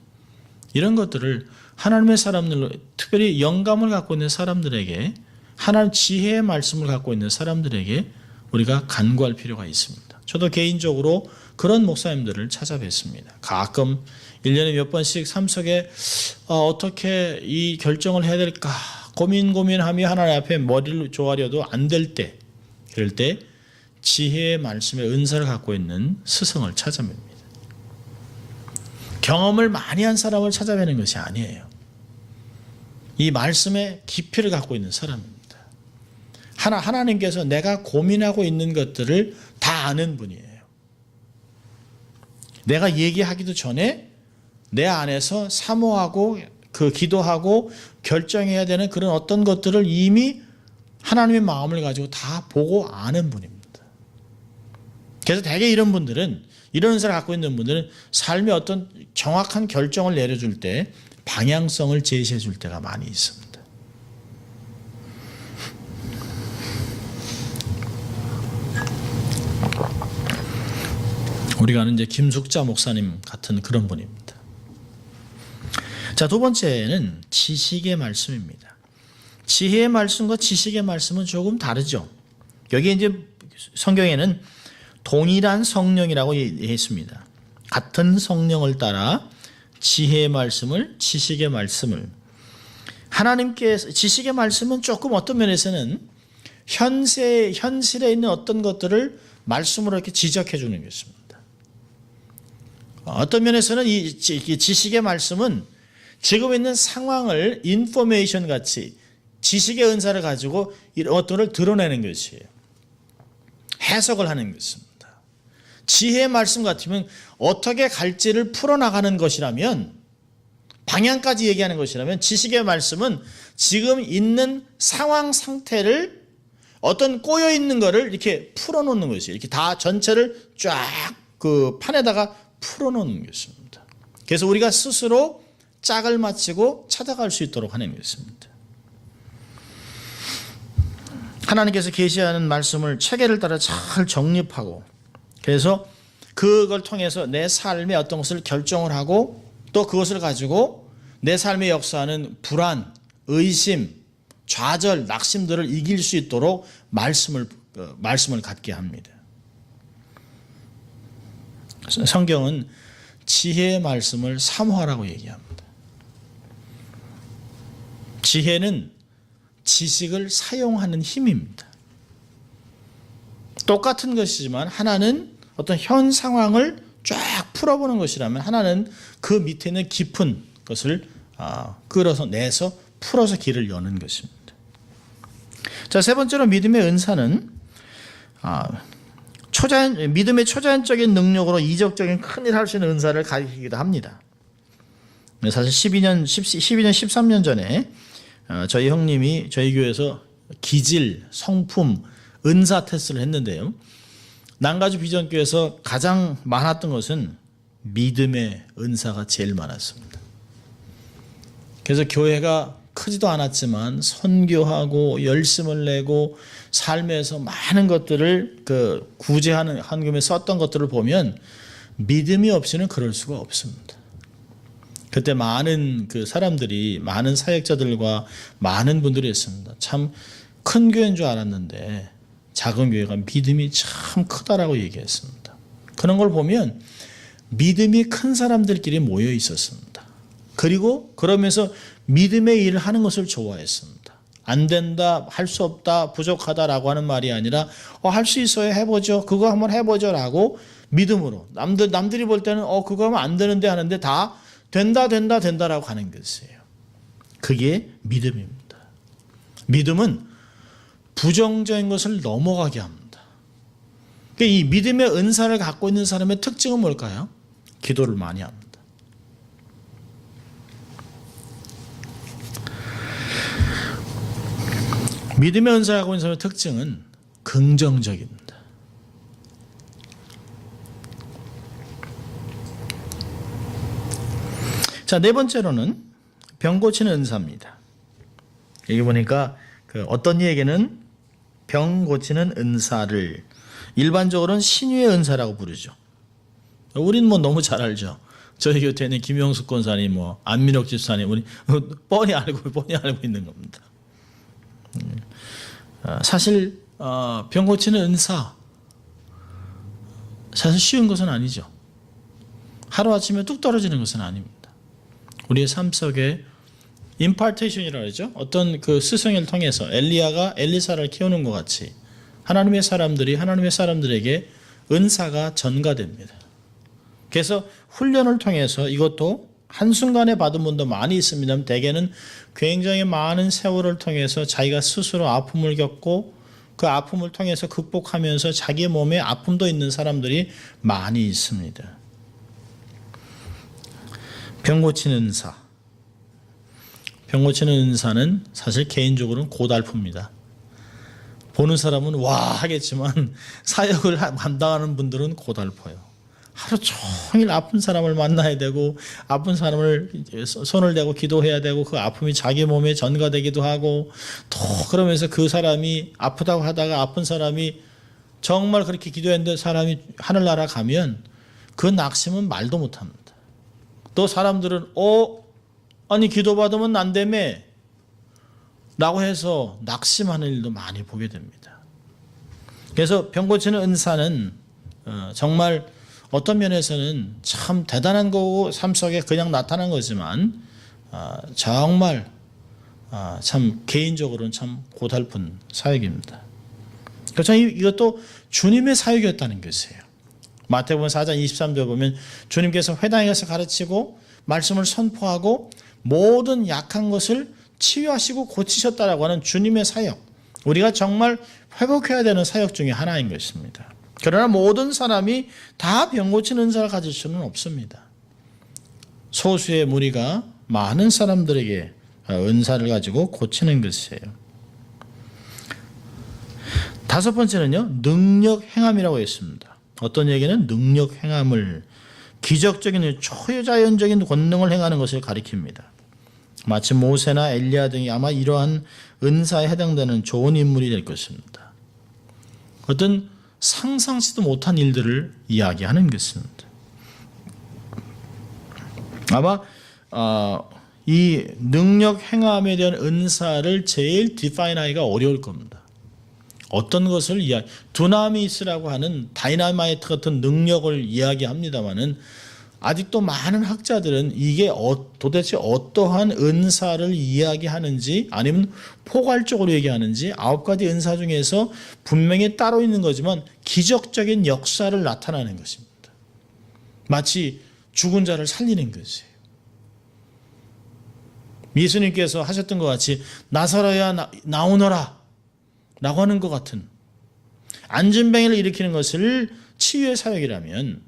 이런 것들을 하나님의 사람들, 특별히 영감을 갖고 있는 사람들에게, 하나님 지혜의 말씀을 갖고 있는 사람들에게 우리가 간구할 필요가 있습니다. 저도 개인적으로 그런 목사님들을 찾아뵙습니다. 가끔 1년에 몇 번씩 삶 속에 어떻게 이 결정을 해야 될까 고민하며 하나님 앞에 머리를 조아려도 안 될 때, 그럴 때 지혜의 말씀의 은사를 갖고 있는 스승을 찾아뵙니다. 경험을 많이 한 사람을 찾아뵈는 것이 아니에요. 이 말씀의 깊이를 갖고 있는 사람입니다. 하나님께서 내가 고민하고 있는 것들을 다 아는 분이에요. 내가 얘기하기도 전에 내 안에서 사모하고 기도하고 결정해야 되는 그런 어떤 것들을 이미 하나님의 마음을 가지고 다 보고 아는 분입니다. 그래서 대개 이런 분들은, 이런 은사를 갖고 있는 분들은 삶의 어떤 정확한 결정을 내려줄 때 방향성을 제시해 줄 때가 많이 있습니다. 우리가 아는 이제 김숙자 목사님 같은 그런 분입니다. 자, 두 번째는 지식의 말씀입니다. 지혜의 말씀과 지식의 말씀은 조금 다르죠. 여기 이제 성경에는 동일한 성령이라고 했습니다. 같은 성령을 따라 지혜의 말씀을, 지식의 말씀을. 하나님께서 지식의 말씀은 조금 어떤 면에서는 현실에 있는 어떤 것들을 말씀으로 이렇게 지적해 주는 것입니다. 어떤 면에서는 이 지식의 말씀은 지금 있는 상황을 인포메이션 같이 지식의 은사를 가지고 이런 것들을 드러내는 것이에요. 해석을 하는 것입니다. 지혜의 말씀 같으면 어떻게 갈지를 풀어나가는 것이라면, 방향까지 얘기하는 것이라면, 지식의 말씀은 지금 있는 상황 상태를, 어떤 꼬여 있는 거를 이렇게 풀어놓는 것이에요. 이렇게 다 전체를 쫙 그 판에다가 풀어놓는 것입니다. 그래서 우리가 스스로 짝을 맞추고 찾아갈 수 있도록 하는 것입니다. 하나님께서 계시하는 말씀을 체계를 따라 잘 정립하고, 그래서 그걸 통해서 내 삶의 어떤 것을 결정을 하고, 또 그것을 가지고 내 삶의 역사하는 불안, 의심, 좌절, 낙심들을 이길 수 있도록 말씀을 갖게 합니다. 성경은 지혜의 말씀을 사모하라고 얘기합니다. 지혜는 지식을 사용하는 힘입니다. 똑같은 것이지만 하나는 어떤 현 상황을 쫙 풀어보는 것이라면, 하나는 그 밑에 있는 깊은 것을 끌어서 내서 풀어서 길을 여는 것입니다. 자, 세 번째로 믿음의 은사는 믿음의 초자연적인 능력으로 이적적인 큰일 할 수 있는 은사를 가리키기도 합니다. 사실 12년 13년 전에 저희 형님이 저희 교회에서 기질, 성품, 은사 테스트를 했는데요. 난가주 비전교회에서 가장 많았던 것은 믿음의 은사가 제일 많았습니다. 그래서 교회가 크지도 않았지만 선교하고 열심을 내고 삶에서 많은 것들을 구제하는 한금에 썼던 것들을 보면 믿음이 없이는 그럴 수가 없습니다. 그때 많은 사람들이, 많은 사역자들과 많은 분들이 있습니다. 참 큰 교회인 줄 알았는데 작은 교회가 믿음이 참 크다라고 얘기했습니다. 그런 걸 보면 믿음이 큰 사람들끼리 모여 있었습니다. 그리고 그러면서 믿음의 일을 하는 것을 좋아했습니다. 안 된다, 할 수 없다, 부족하다라고 하는 말이 아니라 할 수 있어요, 해보죠, 그거 한번 해보죠라고 믿음으로, 남들이 볼 때는 그거 하면 안 되는데 하는데 다 된다라고 하는 것이에요. 그게 믿음입니다. 믿음은 부정적인 것을 넘어가게 합니다. 이 믿음의 은사를 갖고 있는 사람의 특징은 뭘까요? 기도를 많이 합니다. 믿음의 은사를 갖고 있는 사람의 특징은 긍정적입니다. 자, 네 번째로는 병 고치는 은사입니다. 여기 보니까 어떤 이에게는 병 고치는 은사를 일반적으로는 신유의 은사라고 부르죠. 우리는 너무 잘 알죠. 저희 곁에 있는 김영숙 권사님, 안민옥 집사님, 우리 뻔히 알고 있는 겁니다. 사실 병 고치는 은사, 사실 쉬운 것은 아니죠. 하루아침에 뚝 떨어지는 것은 아닙니다. 우리의 삶 속에 임파테이션이라고 하죠. 어떤 스승을 통해서 엘리야가 엘리사를 키우는 것 같이 하나님의 사람들에게 은사가 전가됩니다. 그래서 훈련을 통해서, 이것도 한순간에 받은 분도 많이 있습니다. 대개는 굉장히 많은 세월을 통해서 자기가 스스로 아픔을 겪고 그 아픔을 통해서 극복하면서 자기 몸에 아픔도 있는 사람들이 많이 있습니다. 병 고치는 은사. 병 고치는 은사는 사실 개인적으로는 고달픕니다. 보는 사람은 와 하겠지만 사역을 감당하는 분들은 고달퍼요. 하루 종일 아픈 사람을 만나야 되고, 아픈 사람을 손을 대고 기도해야 되고, 그 아픔이 자기 몸에 전가되기도 하고, 또 그러면서 그 사람이 아프다고 하다가 아픈 사람이 정말 그렇게 기도했는데 사람이 하늘나라 가면 그 낙심은 말도 못합니다. 또 사람들은 아니 기도받으면 안 되매 라고 해서 낙심하는 일도 많이 보게 됩니다. 그래서 병 고치는 은사는 정말 어떤 면에서는 참 대단한 거고 삶 속에 그냥 나타난 거지만 정말 참 개인적으로는 참 고달픈 사역입니다. 그래서 이것도 주님의 사역이었다는 것이에요. 마태복음 4장 23절에 보면 주님께서 회당에 가서 가르치고 말씀을 선포하고 모든 약한 것을 치유하시고 고치셨다라고 하는 주님의 사역, 우리가 정말 회복해야 되는 사역 중에 하나인 것입니다. 그러나 모든 사람이 다 병 고치는 은사를 가질 수는 없습니다. 소수의 무리가 많은 사람들에게 은사를 가지고 고치는 것이에요. 다섯 번째는요, 능력 행함이라고 했습니다. 어떤 얘기는 능력 행함을, 기적적인 초자연적인 권능을 행하는 것을 가리킵니다. 마치 모세나 엘리야 등이 아마 이러한 은사에 해당되는 좋은 인물이 될 것입니다. 어떤 상상치도 못한 일들을 이야기하는 것입니다. 아마 이 능력 행함에 대한 은사를 제일 디파인하기가 어려울 겁니다. 어떤 것을 두나미스라고 하는 다이나마이트 같은 능력을 이야기합니다마는 아직도 많은 학자들은 이게 도대체 어떠한 은사를 이야기하는지, 아니면 포괄적으로 얘기하는지, 9가지 은사 중에서 분명히 따로 있는 거지만 기적적인 역사를 나타내는 것입니다. 마치 죽은 자를 살리는 것이에요. 예수님께서 하셨던 것 같이 나사로야 나오너라 라고 하는 것 같은 안진뱅이를 일으키는 것을 치유의 사역이라면,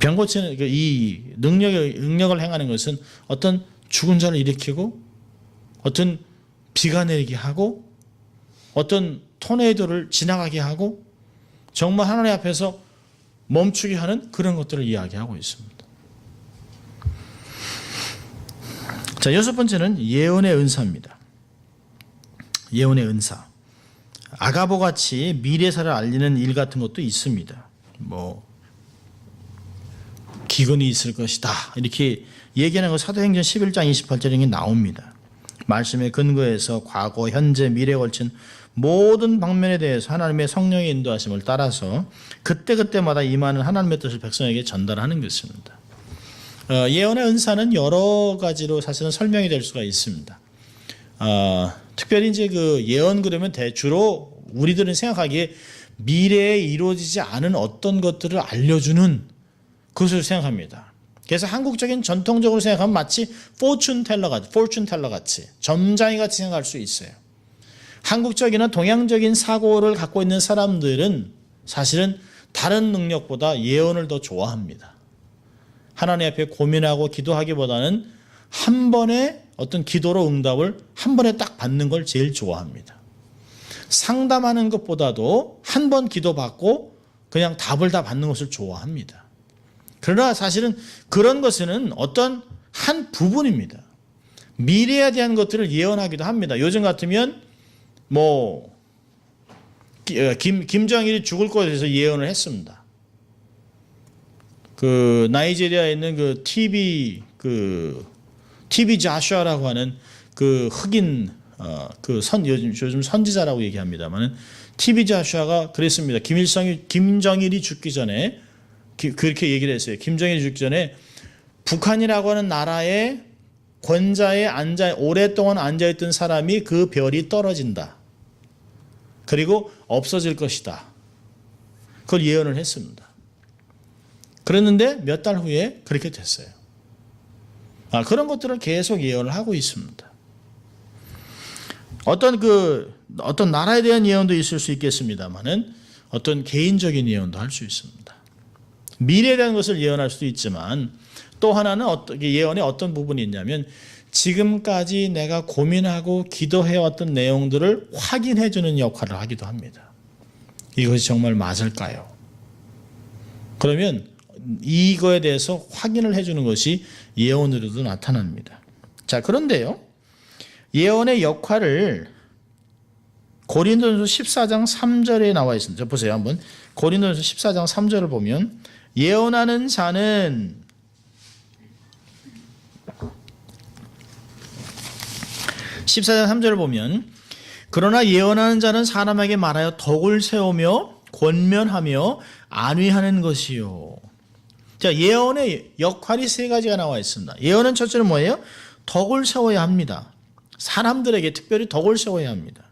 병 고치는 이 능력을 행하는 것은 어떤 죽은 자를 일으키고, 어떤 비가 내리게 하고, 어떤 토네이도를 지나가게 하고, 정말 하나님 앞에서 멈추게 하는 그런 것들을 이야기하고 있습니다. 자, 여섯 번째는 예언의 은사입니다. 예언의 은사. 아가보같이 미래사를 알리는 일 같은 것도 있습니다. 기근이 있을 것이다, 이렇게 얘기하는 거 사도행전 11장 28절에 나옵니다. 말씀에 근거해서 과거, 현재, 미래에 걸친 모든 방면에 대해서 하나님의 성령의 인도하심을 따라서 그때그때마다 임하는 하나님의 뜻을 백성에게 전달하는 것입니다. 예언의 은사는 여러 가지로 사실은 설명이 될 수가 있습니다. 특별히 이제 그 예언 그러면 주로 우리들은 생각하기에 미래에 이루어지지 않은 어떤 것들을 알려주는 그것을 생각합니다. 그래서 한국적인 전통적으로 생각하면 마치 포춘 텔러 같이 점장이 같이 생각할 수 있어요. 한국적이나 동양적인 사고를 갖고 있는 사람들은 사실은 다른 능력보다 예언을 더 좋아합니다. 하나님 앞에 고민하고 기도하기보다는 한 번에 어떤 기도로 응답을 한 번에 딱 받는 걸 제일 좋아합니다. 상담하는 것보다도 한 번 기도받고 그냥 답을 다 받는 것을 좋아합니다. 그러나 사실은 그런 것은 어떤 한 부분입니다. 미래에 대한 것들을 예언하기도 합니다. 요즘 같으면 김정일이 죽을 것에 대해서 예언을 했습니다. 그 나이지리아에 있는 그 TV 자슈아라고 하는 그 흑인 요즘 선지자라고 얘기합니다만은 TV 자슈아가 그랬습니다. 김정일이 죽기 전에 그렇게 얘기를 했어요. 김정일이 죽기 전에 북한이라고 하는 나라의 권좌에 오랫동안 앉아있던 사람이 그 별이 떨어진다. 그리고 없어질 것이다. 그걸 예언을 했습니다. 그랬는데 몇 달 후에 그렇게 됐어요. 그런 것들을 계속 예언을 하고 있습니다. 어떤 나라에 대한 예언도 있을 수 있겠습니다만은 어떤 개인적인 예언도 할 수 있습니다. 미래에 대한 것을 예언할 수도 있지만 또 하나는 예언의 어떤 부분이 있냐면 지금까지 내가 고민하고 기도해왔던 내용들을 확인해주는 역할을 하기도 합니다. 이것이 정말 맞을까요? 그러면 이거에 대해서 확인을 해주는 것이 예언으로도 나타납니다. 자, 그런데요, 예언의 역할을 고린도전서 14장 3절에 나와 있습니다. 보세요, 한번. 고린도전서 14장 3절을 보면 예언하는 자는 14장 3절을 보면 그러나 예언하는 자는 사람에게 말하여 덕을 세우며 권면하며 안위하는 것이요. 자, 예언의 역할이 세 가지가 나와 있습니다. 예언은 첫째는 뭐예요? 덕을 세워야 합니다. 사람들에게 특별히 덕을 세워야 합니다.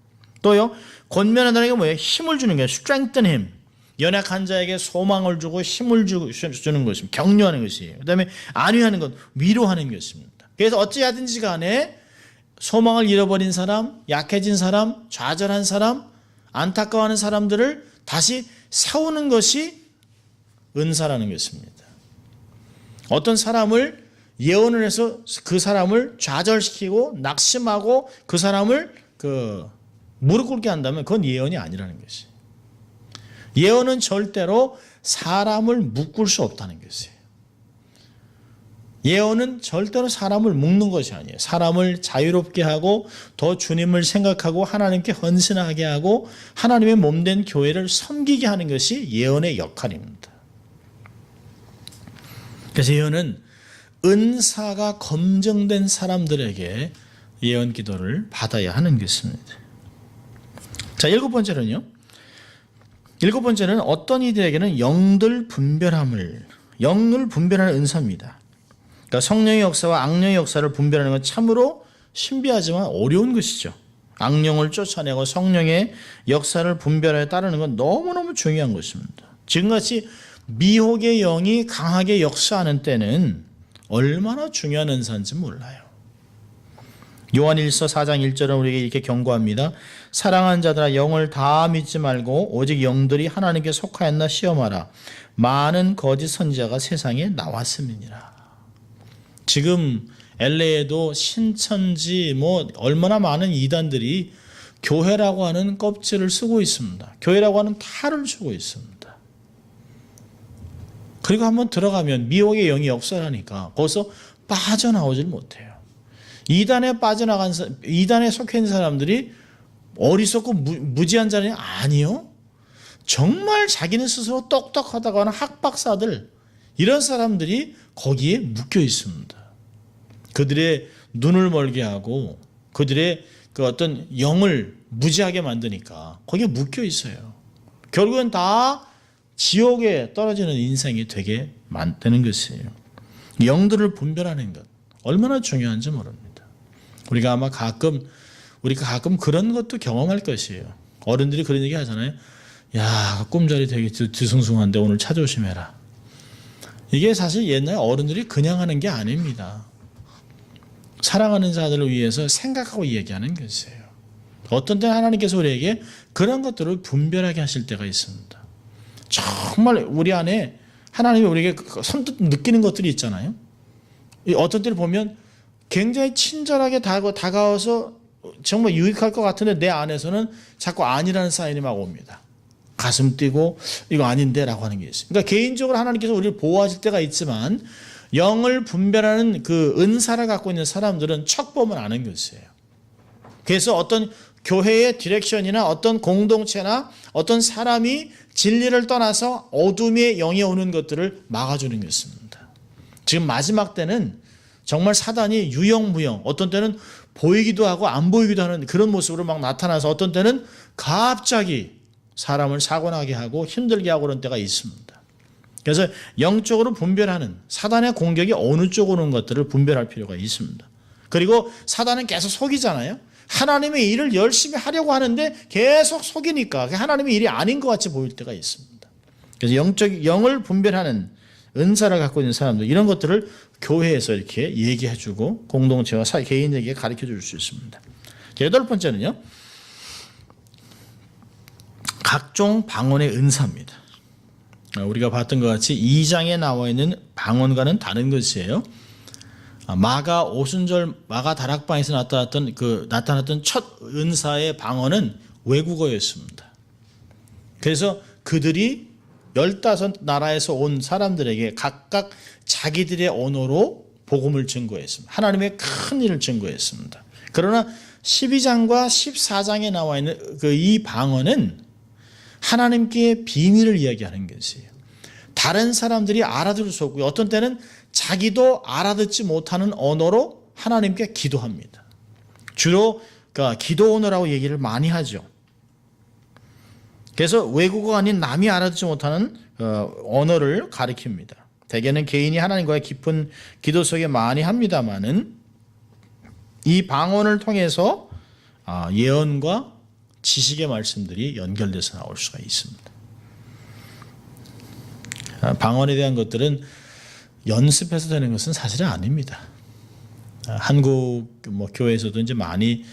또요, 권면하다는 게 뭐예요? 힘을 주는 거예요. strengthen him. 연약한 자에게 소망을 주고 힘을 주는 것입니다. 격려하는 것이에요. 그 다음에 안위하는 것, 위로하는 것입니다. 그래서 어찌하든지 간에 소망을 잃어버린 사람, 약해진 사람, 좌절한 사람, 안타까워하는 사람들을 다시 세우는 것이 은사라는 것입니다. 어떤 사람을 예언을 해서 그 사람을 좌절시키고 낙심하고 그 사람을 무릎 꿇게 한다면 그건 예언이 아니라는 것이. 예언은 절대로 사람을 묶을 수 없다는 것이에요. 예언은 절대로 사람을 묶는 것이 아니에요. 사람을 자유롭게 하고 더 주님을 생각하고 하나님께 헌신하게 하고 하나님의 몸된 교회를 섬기게 하는 것이 예언의 역할입니다. 그래서 예언은 은사가 검증된 사람들에게 예언 기도를 받아야 하는 것입니다. 자, 일곱 번째는 어떤 이들에게는 영을 분별하는 은사입니다. 그러니까 성령의 역사와 악령의 역사를 분별하는 건 참으로 신비하지만 어려운 것이죠. 악령을 쫓아내고 성령의 역사를 분별하여 따르는 건 너무너무 중요한 것입니다. 지금같이 미혹의 영이 강하게 역사하는 때는 얼마나 중요한 은사인지 몰라요. 요한일서 4장 1절은 우리에게 이렇게 경고합니다. 사랑하는 자들아 영을 다 믿지 말고 오직 영들이 하나님께 속하였나 시험하라. 많은 거짓 선지자가 세상에 나왔음이니라. 지금 LA에도 신천지 얼마나 많은 이단들이 교회라고 하는 껍질을 쓰고 있습니다. 교회라고 하는 탈을 주고 있습니다. 그리고 한번 들어가면 미혹의 영이 역사하니까 거기서 빠져나오질 못해요. 이단에 속해 있는 사람들이 어리석고 무지한 자는 아니요. 정말 자기는 스스로 똑똑하다고 하는 학박사들, 이런 사람들이 거기에 묶여 있습니다. 그들의 눈을 멀게 하고 그들의 그 어떤 영을 무지하게 만드니까 거기에 묶여 있어요. 결국은 다 지옥에 떨어지는 인생이 되게 되는 것이에요. 영들을 분별하는 것 얼마나 중요한지 모릅니다. 우리가 가끔 그런 것도 경험할 것이에요. 어른들이 그런 얘기 하잖아요. 야, 꿈자리 되게 뒤숭숭한데 오늘 차 조심해라. 이게 사실 옛날 어른들이 그냥 하는 게 아닙니다. 사랑하는 자들을 위해서 생각하고 얘기하는 것이에요. 어떤 때는 하나님께서 우리에게 그런 것들을 분별하게 하실 때가 있습니다. 정말 우리 안에 하나님이 우리에게 선뜻 느끼는 것들이 있잖아요. 어떤 때를 보면 굉장히 친절하게 다가와서 정말 유익할 것 같은데 내 안에서는 자꾸 아니라는 사인이 막 옵니다. 가슴 뛰고 이거 아닌데 라고 하는 게 있어요. 그러니까 개인적으로 하나님께서 우리를 보호하실 때가 있지만 영을 분별하는 그 은사를 갖고 있는 사람들은 척 보면 아는 것이에요. 그래서 어떤 교회의 디렉션이나 어떤 공동체나 어떤 사람이 진리를 떠나서 어둠의 영이 오는 것들을 막아주는 것입니다. 지금 마지막 때는 정말 사단이 유영무영, 어떤 때는 보이기도 하고 안 보이기도 하는 그런 모습으로 막 나타나서 어떤 때는 갑자기 사람을 사고나게 하고 힘들게 하고 그런 때가 있습니다. 그래서 영적으로 분별하는 사단의 공격이 어느 쪽으로 오는 것들을 분별할 필요가 있습니다. 그리고 사단은 계속 속이잖아요. 하나님의 일을 열심히 하려고 하는데 계속 속이니까 하나님의 일이 아닌 것 같이 보일 때가 있습니다. 그래서 영을 분별하는 은사를 갖고 있는 사람들, 이런 것들을 교회에서 이렇게 얘기해주고 공동체와 개인에게 가르쳐 줄 수 있습니다. 여덟 번째는요, 각종 방언의 은사입니다. 우리가 봤던 것 같이 2장에 나와 있는 방언과는 다른 것이에요. 마가 오순절 마가 다락방에서 나타났던 첫 은사의 방언은 외국어였습니다. 그래서 그들이 15나라에서 온 사람들에게 각각 자기들의 언어로 복음을 증거했습니다. 하나님의 큰 일을 증거했습니다. 그러나 12장과 14장에 나와 있는 이 방언은 하나님께 비밀을 이야기하는 것이에요. 다른 사람들이 알아들을 수 없고요. 어떤 때는 자기도 알아듣지 못하는 언어로 하나님께 기도합니다. 주로 기도 언어라고 얘기를 많이 하죠. 그래서 외국어가 아닌 남이 알아듣지 못하는 언어를 가리킵니다. 대개는 개인이 하나님과의 깊은 기도 속에 많이 합니다마는 이 방언을 통해서 예언과 지식의 말씀들이 연결돼서 나올 수가 있습니다. 방언에 대한 것들은 연습해서 되는 것은 사실은 아닙니다. 한국 뭐 교회에서도 이제 많이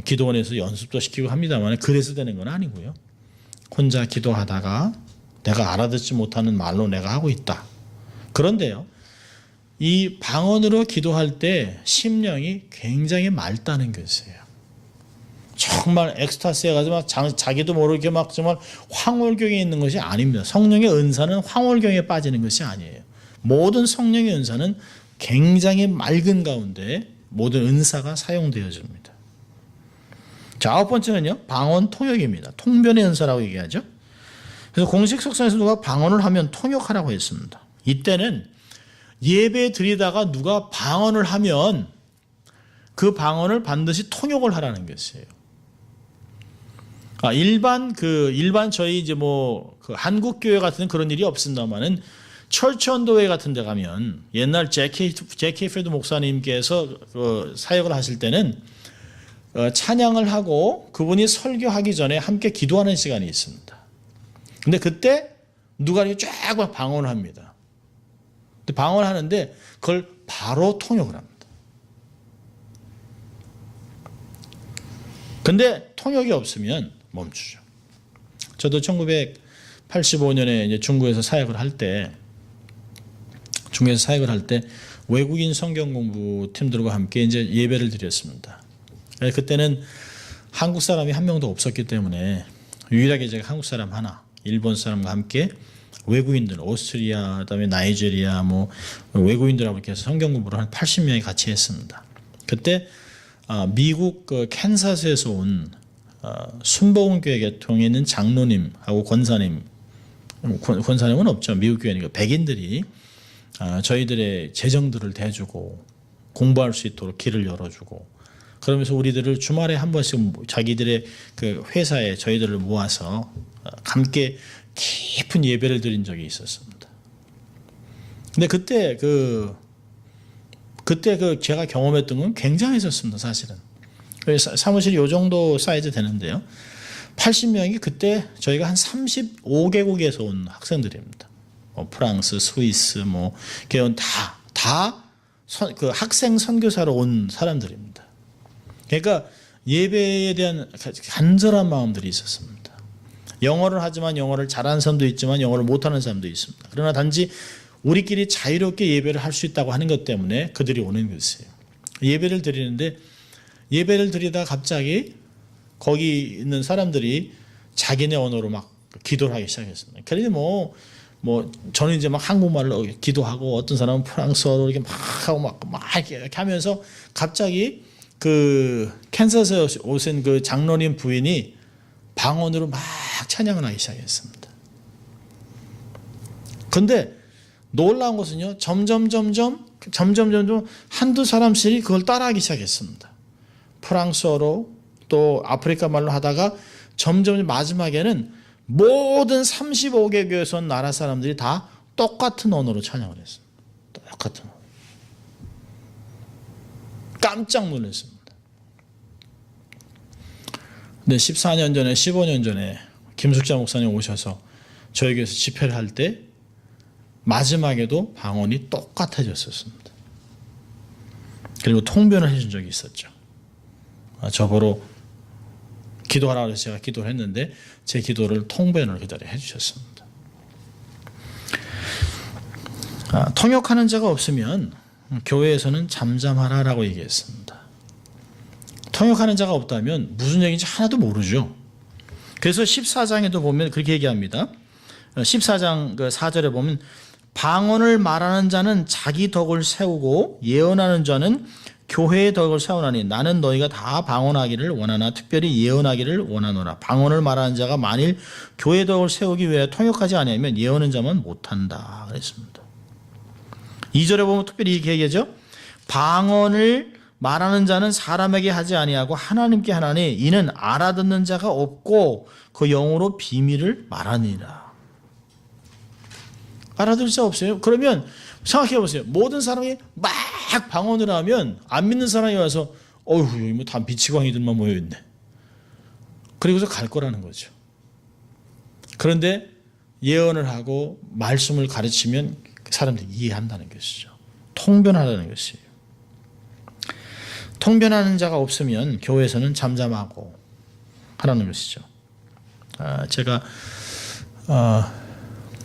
기도원에서 연습도 시키고 합니다만 그래서 되는 건 아니고요. 혼자 기도하다가 내가 알아듣지 못하는 말로 내가 하고 있다. 그런데요, 이 방언으로 기도할 때 심령이 굉장히 맑다는 것이에요. 정말 엑스타시에 가서 막 자기도 모르게 막 정말 황홀경에 있는 것이 아닙니다. 성령의 은사는 황홀경에 빠지는 것이 아니에요. 모든 성령의 은사는 굉장히 맑은 가운데 모든 은사가 사용되어집니다. 자, 9번째는요, 방언 통역입니다. 통변의 은사라고 얘기하죠. 그래서 공식 석상에서 누가 방언을 하면 통역하라고 했습니다. 이때는 예배 드리다가 누가 방언을 하면 그 방언을 반드시 통역을 하라는 것이에요. 일반 저희 이제 그 한국 교회 같은 그런 일이 없습니다만은 철치 언더웨이 같은 데 가면 옛날 제키 페드 목사님께서 사역을 하실 때는 찬양을 하고 그분이 설교하기 전에 함께 기도하는 시간이 있습니다. 근데 그때 누가 쫙 방언을 합니다. 근데 방언을 하는데 그걸 바로 통역을 합니다. 근데 통역이 없으면 멈추죠. 저도 1985년에 이제 중국에서 사역을 할 때 외국인 성경 공부 팀들과 함께 이제 예배를 드렸습니다. 그때는 한국 사람이 한 명도 없었기 때문에 유일하게 제가 한국 사람 하나, 일본 사람과 함께 외국인들, 오스트리아, 그다음에 나이지리아 외국인들하고 이렇게 해서 성경 공부를 한 80명이 같이 했습니다. 그때 미국 캔사스에서 온 순복음교회 계통에 있는 장로님하고 권사님은 없죠. 미국 교회니까 백인들이 저희들의 재정들을 대주고 공부할 수 있도록 길을 열어주고 그러면서 우리들을 주말에 한 번씩 자기들의 그 회사에 저희들을 모아서 함께 깊은 예배를 드린 적이 있었습니다. 근데 그때 제가 경험했던 건 굉장했었습니다. 사실은 사무실이 이 정도 사이즈 되는데요. 80명이 그때 저희가 한 35개국에서 온 학생들입니다. 프랑스, 스위스, 개원 그 학생 선교사로 온 사람들입니다. 그러니까 예배에 대한 간절한 마음들이 있었습니다. 영어를 하지만 영어를 잘하는 사람도 있지만 영어를 못하는 사람도 있습니다. 그러나 단지 우리끼리 자유롭게 예배를 할 수 있다고 하는 것 때문에 그들이 오는 것이에요. 예배를 드리는데 예배를 드리다 갑자기 거기 있는 사람들이 자기네 언어로 막 기도를 하기 시작했습니다. 그런데 저는 이제 막 한국말로 기도하고 어떤 사람은 프랑스어로 이렇게 막 하고 막 이렇게 하면서 갑자기 그 캔사스에 오신 그 장로님 부인이 방언으로 막 찬양을 하기 시작했습니다. 근데 놀라운 것은요, 점점 한두 사람씩 그걸 따라하기 시작했습니다. 프랑스어로 또 아프리카 말로 하다가 점점 마지막에는 모든 35개 교회에서 온 나라 사람들이 다 똑같은 언어로 찬양을 했습니다. 똑같은 언어. 깜짝 놀랐습니다. 근데 14년 전에 15년 전에 김숙자 목사님 오셔서 저희 교회에서 집회를 할 때 마지막에도 방언이 똑같아졌었습니다. 그리고 통변을 해준 적이 있었죠. 저보러 기도하라고 해서 제가 기도를 했는데 제 기도를 통변을 그대로 해주셨습니다. 통역하는 자가 없으면 교회에서는 잠잠하라라고 얘기했습니다. 통역하는 자가 없다면 무슨 얘기인지 하나도 모르죠. 그래서 14장에도 보면 그렇게 얘기합니다. 14장 4절에 보면 방언을 말하는 자는 자기 덕을 세우고 예언하는 자는 교회의 덕을 세우나니 나는 너희가 다 방언하기를 원하나 특별히 예언하기를 원하노라. 방언을 말하는 자가 만일 교회의 덕을 세우기 위해 통역하지 아니하면 예언하는 자만 못한다 그랬습니다. 2절에 보면 특별히 이렇게 얘기하죠. 방언을 말하는 자는 사람에게 하지 아니하고 하나님께 하나니 이는 알아듣는 자가 없고 그 영으로 비밀을 말하니라. 알아들을 자 없어요. 그러면 생각해 보세요. 모든 사람이 막 방언을 하면 안 믿는 사람이 와서 여기 다 미치광이들만 모여 있네. 그리고서 갈 거라는 거죠. 그런데 예언을 하고 말씀을 가르치면 사람들이 이해한다는 것이죠. 통변하라는 것이에요. 통변하는 자가 없으면 교회에서는 잠잠하고 하라는 것이죠. 제가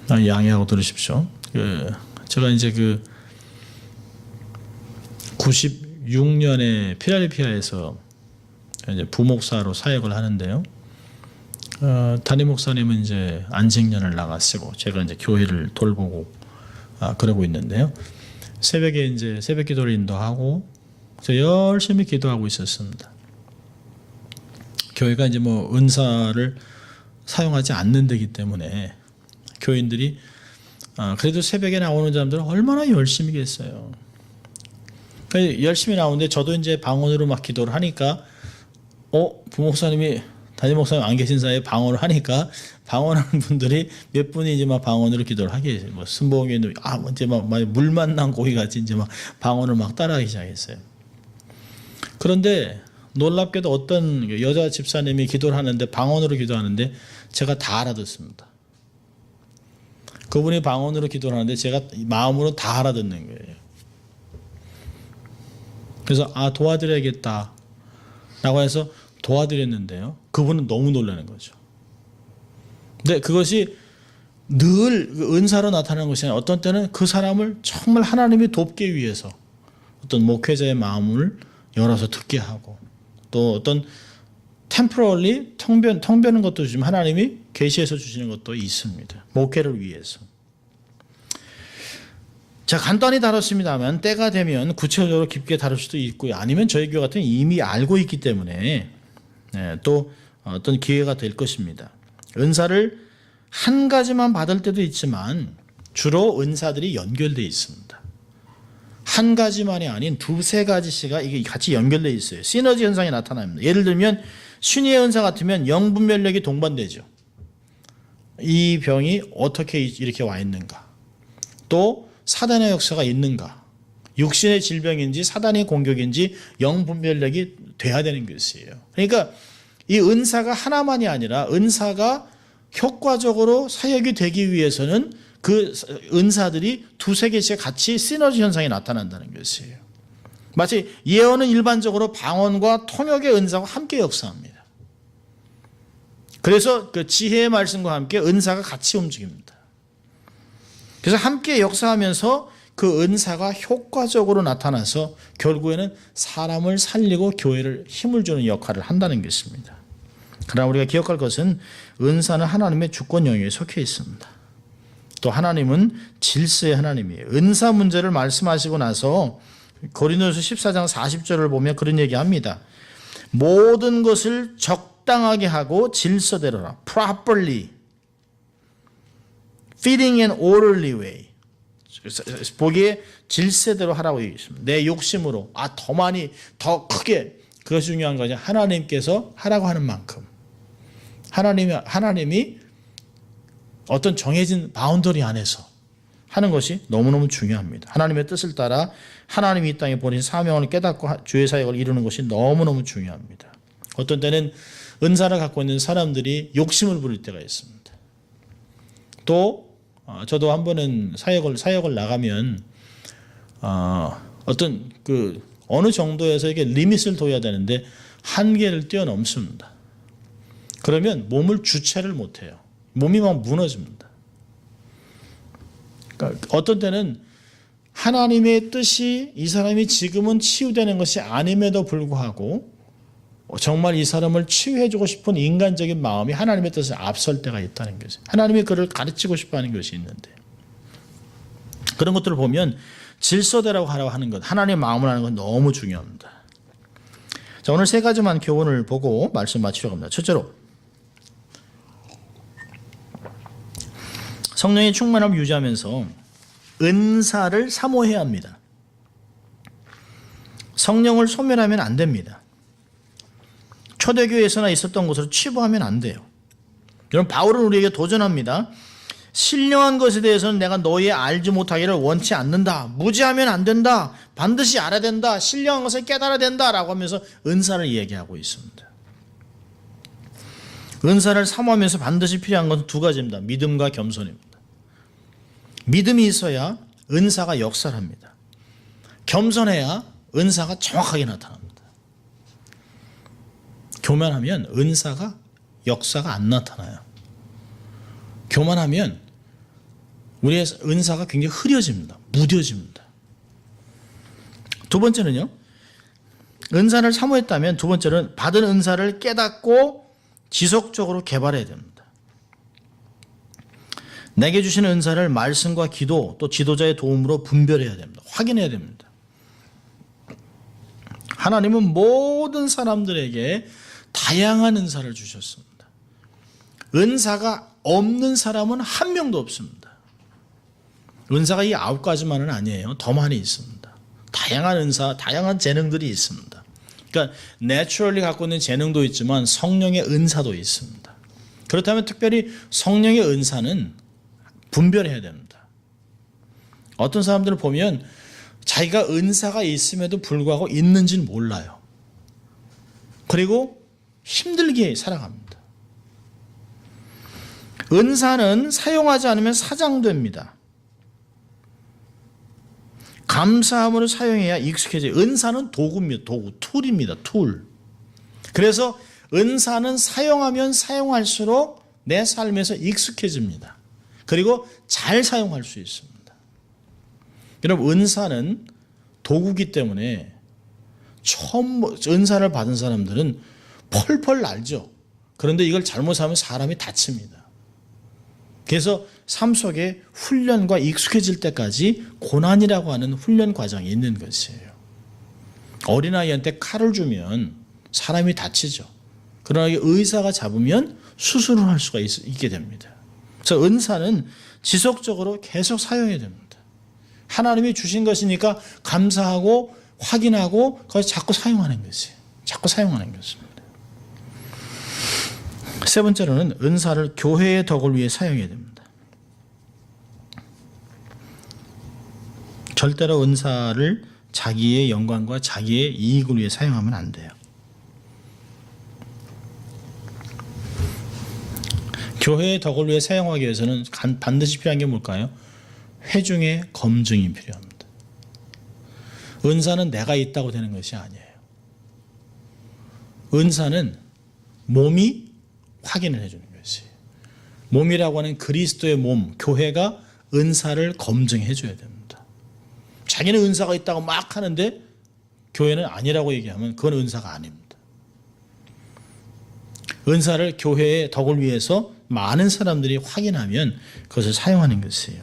양해하고 들으십시오. 제가 이제 96년에 필라델피아에서 이제 부목사로 사역을 하는데요. 담임 목사님은 이제 안식년을 나가시고 제가 이제 교회를 돌보고 그러고 있는데요. 새벽에 이제 새벽 기도를 인도하고 저 열심히 기도하고 있었습니다. 교회가 이제 뭐 은사를 사용하지 않는 데기 때문에 교인들이 그래도 새벽에 나오는 사람들은 얼마나 열심히겠어요. 열심히 나오는데 저도 이제 방언으로 막 기도를 하니까 부목사님이 담임 목사님 안 계신 사이에 방언을 하니까 방언하는 분들이 몇 분이 이제 막 방언으로 기도를 하게 돼요. 뭐 순복이는 이제 막 물 만난 고기 같이 이제 막 방언을 막 따라하기 시작했어요. 그런데 놀랍게도 어떤 여자 집사님이 기도를 하는데 방언으로 기도하는데 제가 다 알아듣습니다. 그분이 방언으로 기도를 하는데 제가 마음으로 다 알아듣는 거예요. 그래서 도와드려야겠다 라고 해서 도와드렸는데요. 그분은 너무 놀라는 거죠. 근데 그것이 늘 은사로 나타나는 것이 아니라 어떤 때는 그 사람을 정말 하나님이 돕기 위해서 어떤 목회자의 마음을 열어서 듣게 하고 또 어떤 템포럴리 텅비는 것도 좀 하나님이 계시해서 주시는 것도 있습니다. 목회를 위해서. 자, 간단히 다뤘습니다만 때가 되면 구체적으로 깊게 다룰 수도 있고요. 아니면 저희 교회 같은 이미 알고 있기 때문에 또 어떤 기회가 될 것입니다. 은사를 한 가지만 받을 때도 있지만 주로 은사들이 연결되어 있습니다. 한 가지만이 아닌 두세 가지씩가 이게 같이 연결되어 있어요. 시너지 현상이 나타납니다. 예를 들면 신의의 은사 같으면 영분별력이 동반되죠. 이 병이 어떻게 이렇게 와 있는가? 또 사단의 역사가 있는가? 육신의 질병인지 사단의 공격인지 영분별력이 돼야 되는 것이에요. 그러니까 이 은사가 하나만이 아니라 은사가 효과적으로 사역이 되기 위해서는 그 은사들이 두세 개씩 같이 시너지 현상이 나타난다는 것이에요. 마치 예언은 일반적으로 방언과 통역의 은사와 함께 역사합니다. 그래서 그 지혜의 말씀과 함께 은사가 같이 움직입니다. 그래서 함께 역사하면서 그 은사가 효과적으로 나타나서 결국에는 사람을 살리고 교회를 힘을 주는 역할을 한다는 것입니다. 그러나 우리가 기억할 것은 은사는 하나님의 주권 영역에 속해 있습니다. 또 하나님은 질서의 하나님이에요. 은사 문제를 말씀하시고 나서 고린도서 14장 40절을 보면 그런 얘기합니다. 모든 것을 적당하게 하고 질서대로라. properly, fitting and orderly way. 보기에 질서대로 하라고 얘기했습니다. 내 욕심으로 더 많이 더 크게 그것이 중요한 거죠. 하나님께서 하라고 하는 만큼 하나님이 어떤 정해진 바운더리 안에서 하는 것이 너무너무 중요합니다. 하나님의 뜻을 따라 하나님이 이 땅에 보내신 사명을 깨닫고 주의 사역을 이루는 것이 너무너무 중요합니다. 어떤 때는 은사를 갖고 있는 사람들이 욕심을 부릴 때가 있습니다. 또 저도 한 번은 사역을 나가면 어떤 어느 정도에서 이게 리밋을 둬야 되는데 한계를 뛰어넘습니다. 그러면 몸을 주체를 못해요. 몸이 막 무너집니다. 그러니까 어떤 때는 하나님의 뜻이 이 사람이 지금은 치유되는 것이 아님에도 불구하고 정말 이 사람을 치유해주고 싶은 인간적인 마음이 하나님의 뜻을 앞설 때가 있다는 것이죠. 하나님이 그를 가르치고 싶어하는 것이 있는데 그런 것들을 보면 질서대로 하라고 하는 것, 하나님의 마음을 하는 건 너무 중요합니다. 자, 오늘 세 가지만 교훈을 보고 말씀 마치려고 합니다. 첫째로 성령의 충만함을 유지하면서 은사를 사모해야 합니다. 성령을 소멸하면 안 됩니다. 초대교회에서나 있었던 것으로 치부하면 안 돼요. 여러분 바울은 우리에게 도전합니다. 신령한 것에 대해서는 내가 너희 알지 못하기를 원치 않는다. 무지하면 안 된다. 반드시 알아야 된다. 신령한 것을 깨달아야 된다. 라고 하면서 은사를 얘기하고 있습니다. 은사를 사모하면서 반드시 필요한 것은 두 가지입니다. 믿음과 겸손입니다. 믿음이 있어야 은사가 역사합니다. 겸손해야 은사가 정확하게 나타납니다. 교만하면 은사가 역사가 안 나타나요. 교만하면 우리의 은사가 굉장히 흐려집니다. 무뎌집니다. 두 번째는요. 은사를 사모했다면 두 번째는 받은 은사를 깨닫고 지속적으로 개발해야 됩니다. 내게 주신 은사를 말씀과 기도 또 지도자의 도움으로 분별해야 됩니다. 확인해야 됩니다. 하나님은 모든 사람들에게 다양한 은사를 주셨습니다. 은사가 없는 사람은 한 명도 없습니다. 은사가 이 9가지만은 아니에요. 더 많이 있습니다. 다양한 은사, 다양한 재능들이 있습니다. 그러니까 내추럴리 갖고 있는 재능도 있지만 성령의 은사도 있습니다. 그렇다면 특별히 성령의 은사는 분별해야 됩니다. 어떤 사람들을 보면 자기가 은사가 있음에도 불구하고 있는지는 몰라요. 그리고 힘들게 살아갑니다. 은사는 사용하지 않으면 사장됩니다. 감사함으로 사용해야 익숙해져요. 은사는 도구입니다. 도구, 툴입니다. 툴. 그래서 은사는 사용하면 사용할수록 내 삶에서 익숙해집니다. 그리고 잘 사용할 수 있습니다. 여러분, 은사는 도구기 때문에 처음 은사를 받은 사람들은 펄펄 날죠. 그런데 이걸 잘못하면 사람이 다칩니다. 그래서 삶 속에 훈련과 익숙해질 때까지 고난이라고 하는 훈련 과정이 있는 것이에요. 어린아이한테 칼을 주면 사람이 다치죠. 그러나 의사가 잡으면 수술을 할 수가 있게 됩니다. 그래서 은사는 지속적으로 계속 사용해야 됩니다. 하나님이 주신 것이니까 감사하고 확인하고 그걸 자꾸 사용하는 것이에요. 자꾸 사용하는 것입니다. 세 번째로는 은사를 교회의 덕을 위해 사용해야 됩니다. 절대로 은사를 자기의 영광과 자기의 이익을 위해 사용하면 안 돼요. 교회의 덕을 위해 사용하기 위해서는 반드시 필요한 게 뭘까요? 회중의 검증이 필요합니다. 은사는 내가 있다고 되는 것이 아니에요. 은사는 몸이 확인을 해주는 것이에요. 몸이라고 하는 그리스도의 몸, 교회가 은사를 검증해 줘야 됩니다. 자기는 은사가 있다고 막 하는데 교회는 아니라고 얘기하면 그건 은사가 아닙니다. 은사를 교회의 덕을 위해서 많은 사람들이 확인하면 그것을 사용하는 것이에요.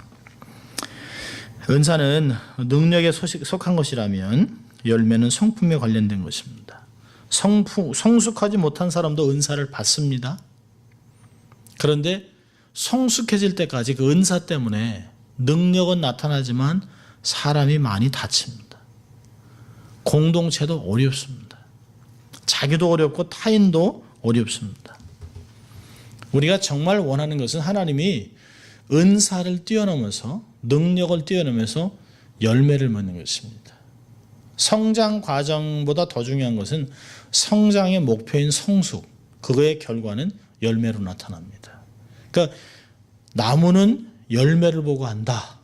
은사는 능력에 속한 것이라면 열매는 성품에 관련된 것입니다. 성숙하지 못한 사람도 은사를 받습니다. 그런데 성숙해질 때까지 그 은사 때문에 능력은 나타나지만 사람이 많이 다칩니다. 공동체도 어렵습니다. 자기도 어렵고 타인도 어렵습니다. 우리가 정말 원하는 것은 하나님이 은사를 뛰어넘어서 능력을 뛰어넘어서 열매를 맺는 것입니다. 성장 과정보다 더 중요한 것은 성장의 목표인 성숙, 그거의 결과는 열매로 나타납니다. 그러니까 나무는 열매를 보고 한다.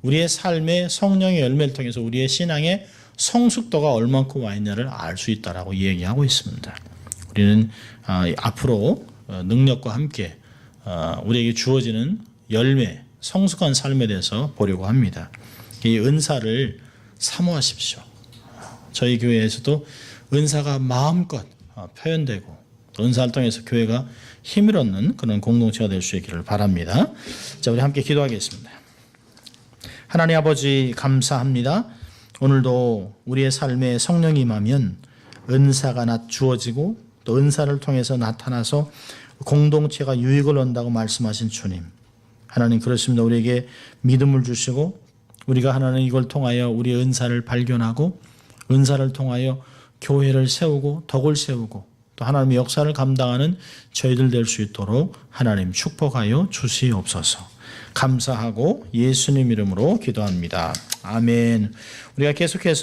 우리의 삶의 성령의 열매를 통해서 우리의 신앙의 성숙도가 얼만큼 와 있냐를 알 수 있다라고 얘기하고 있습니다. 우리는 앞으로 능력과 함께 우리에게 주어지는 열매, 성숙한 삶에 대해서 보려고 합니다. 이 은사를 사모하십시오. 저희 교회에서도 은사가 마음껏 표현되고 은사를 통해서 교회가 힘을 얻는 그런 공동체가 될 수 있기를 바랍니다. 자, 우리 함께 기도하겠습니다. 하나님 아버지 감사합니다. 오늘도 우리의 삶에 성령이 임하면 은사가 주어지고 또 은사를 통해서 나타나서 공동체가 유익을 얻는다고 말씀하신 주님. 하나님 그렇습니다. 우리에게 믿음을 주시고 우리가 하나님 이걸 통하여 우리의 은사를 발견하고 은사를 통하여 교회를 세우고 덕을 세우고 또 하나님의 역사를 감당하는 저희들 될 수 있도록 하나님 축복하여 주시옵소서. 감사하고 예수님 이름으로 기도합니다. 아멘. 우리가 계속해서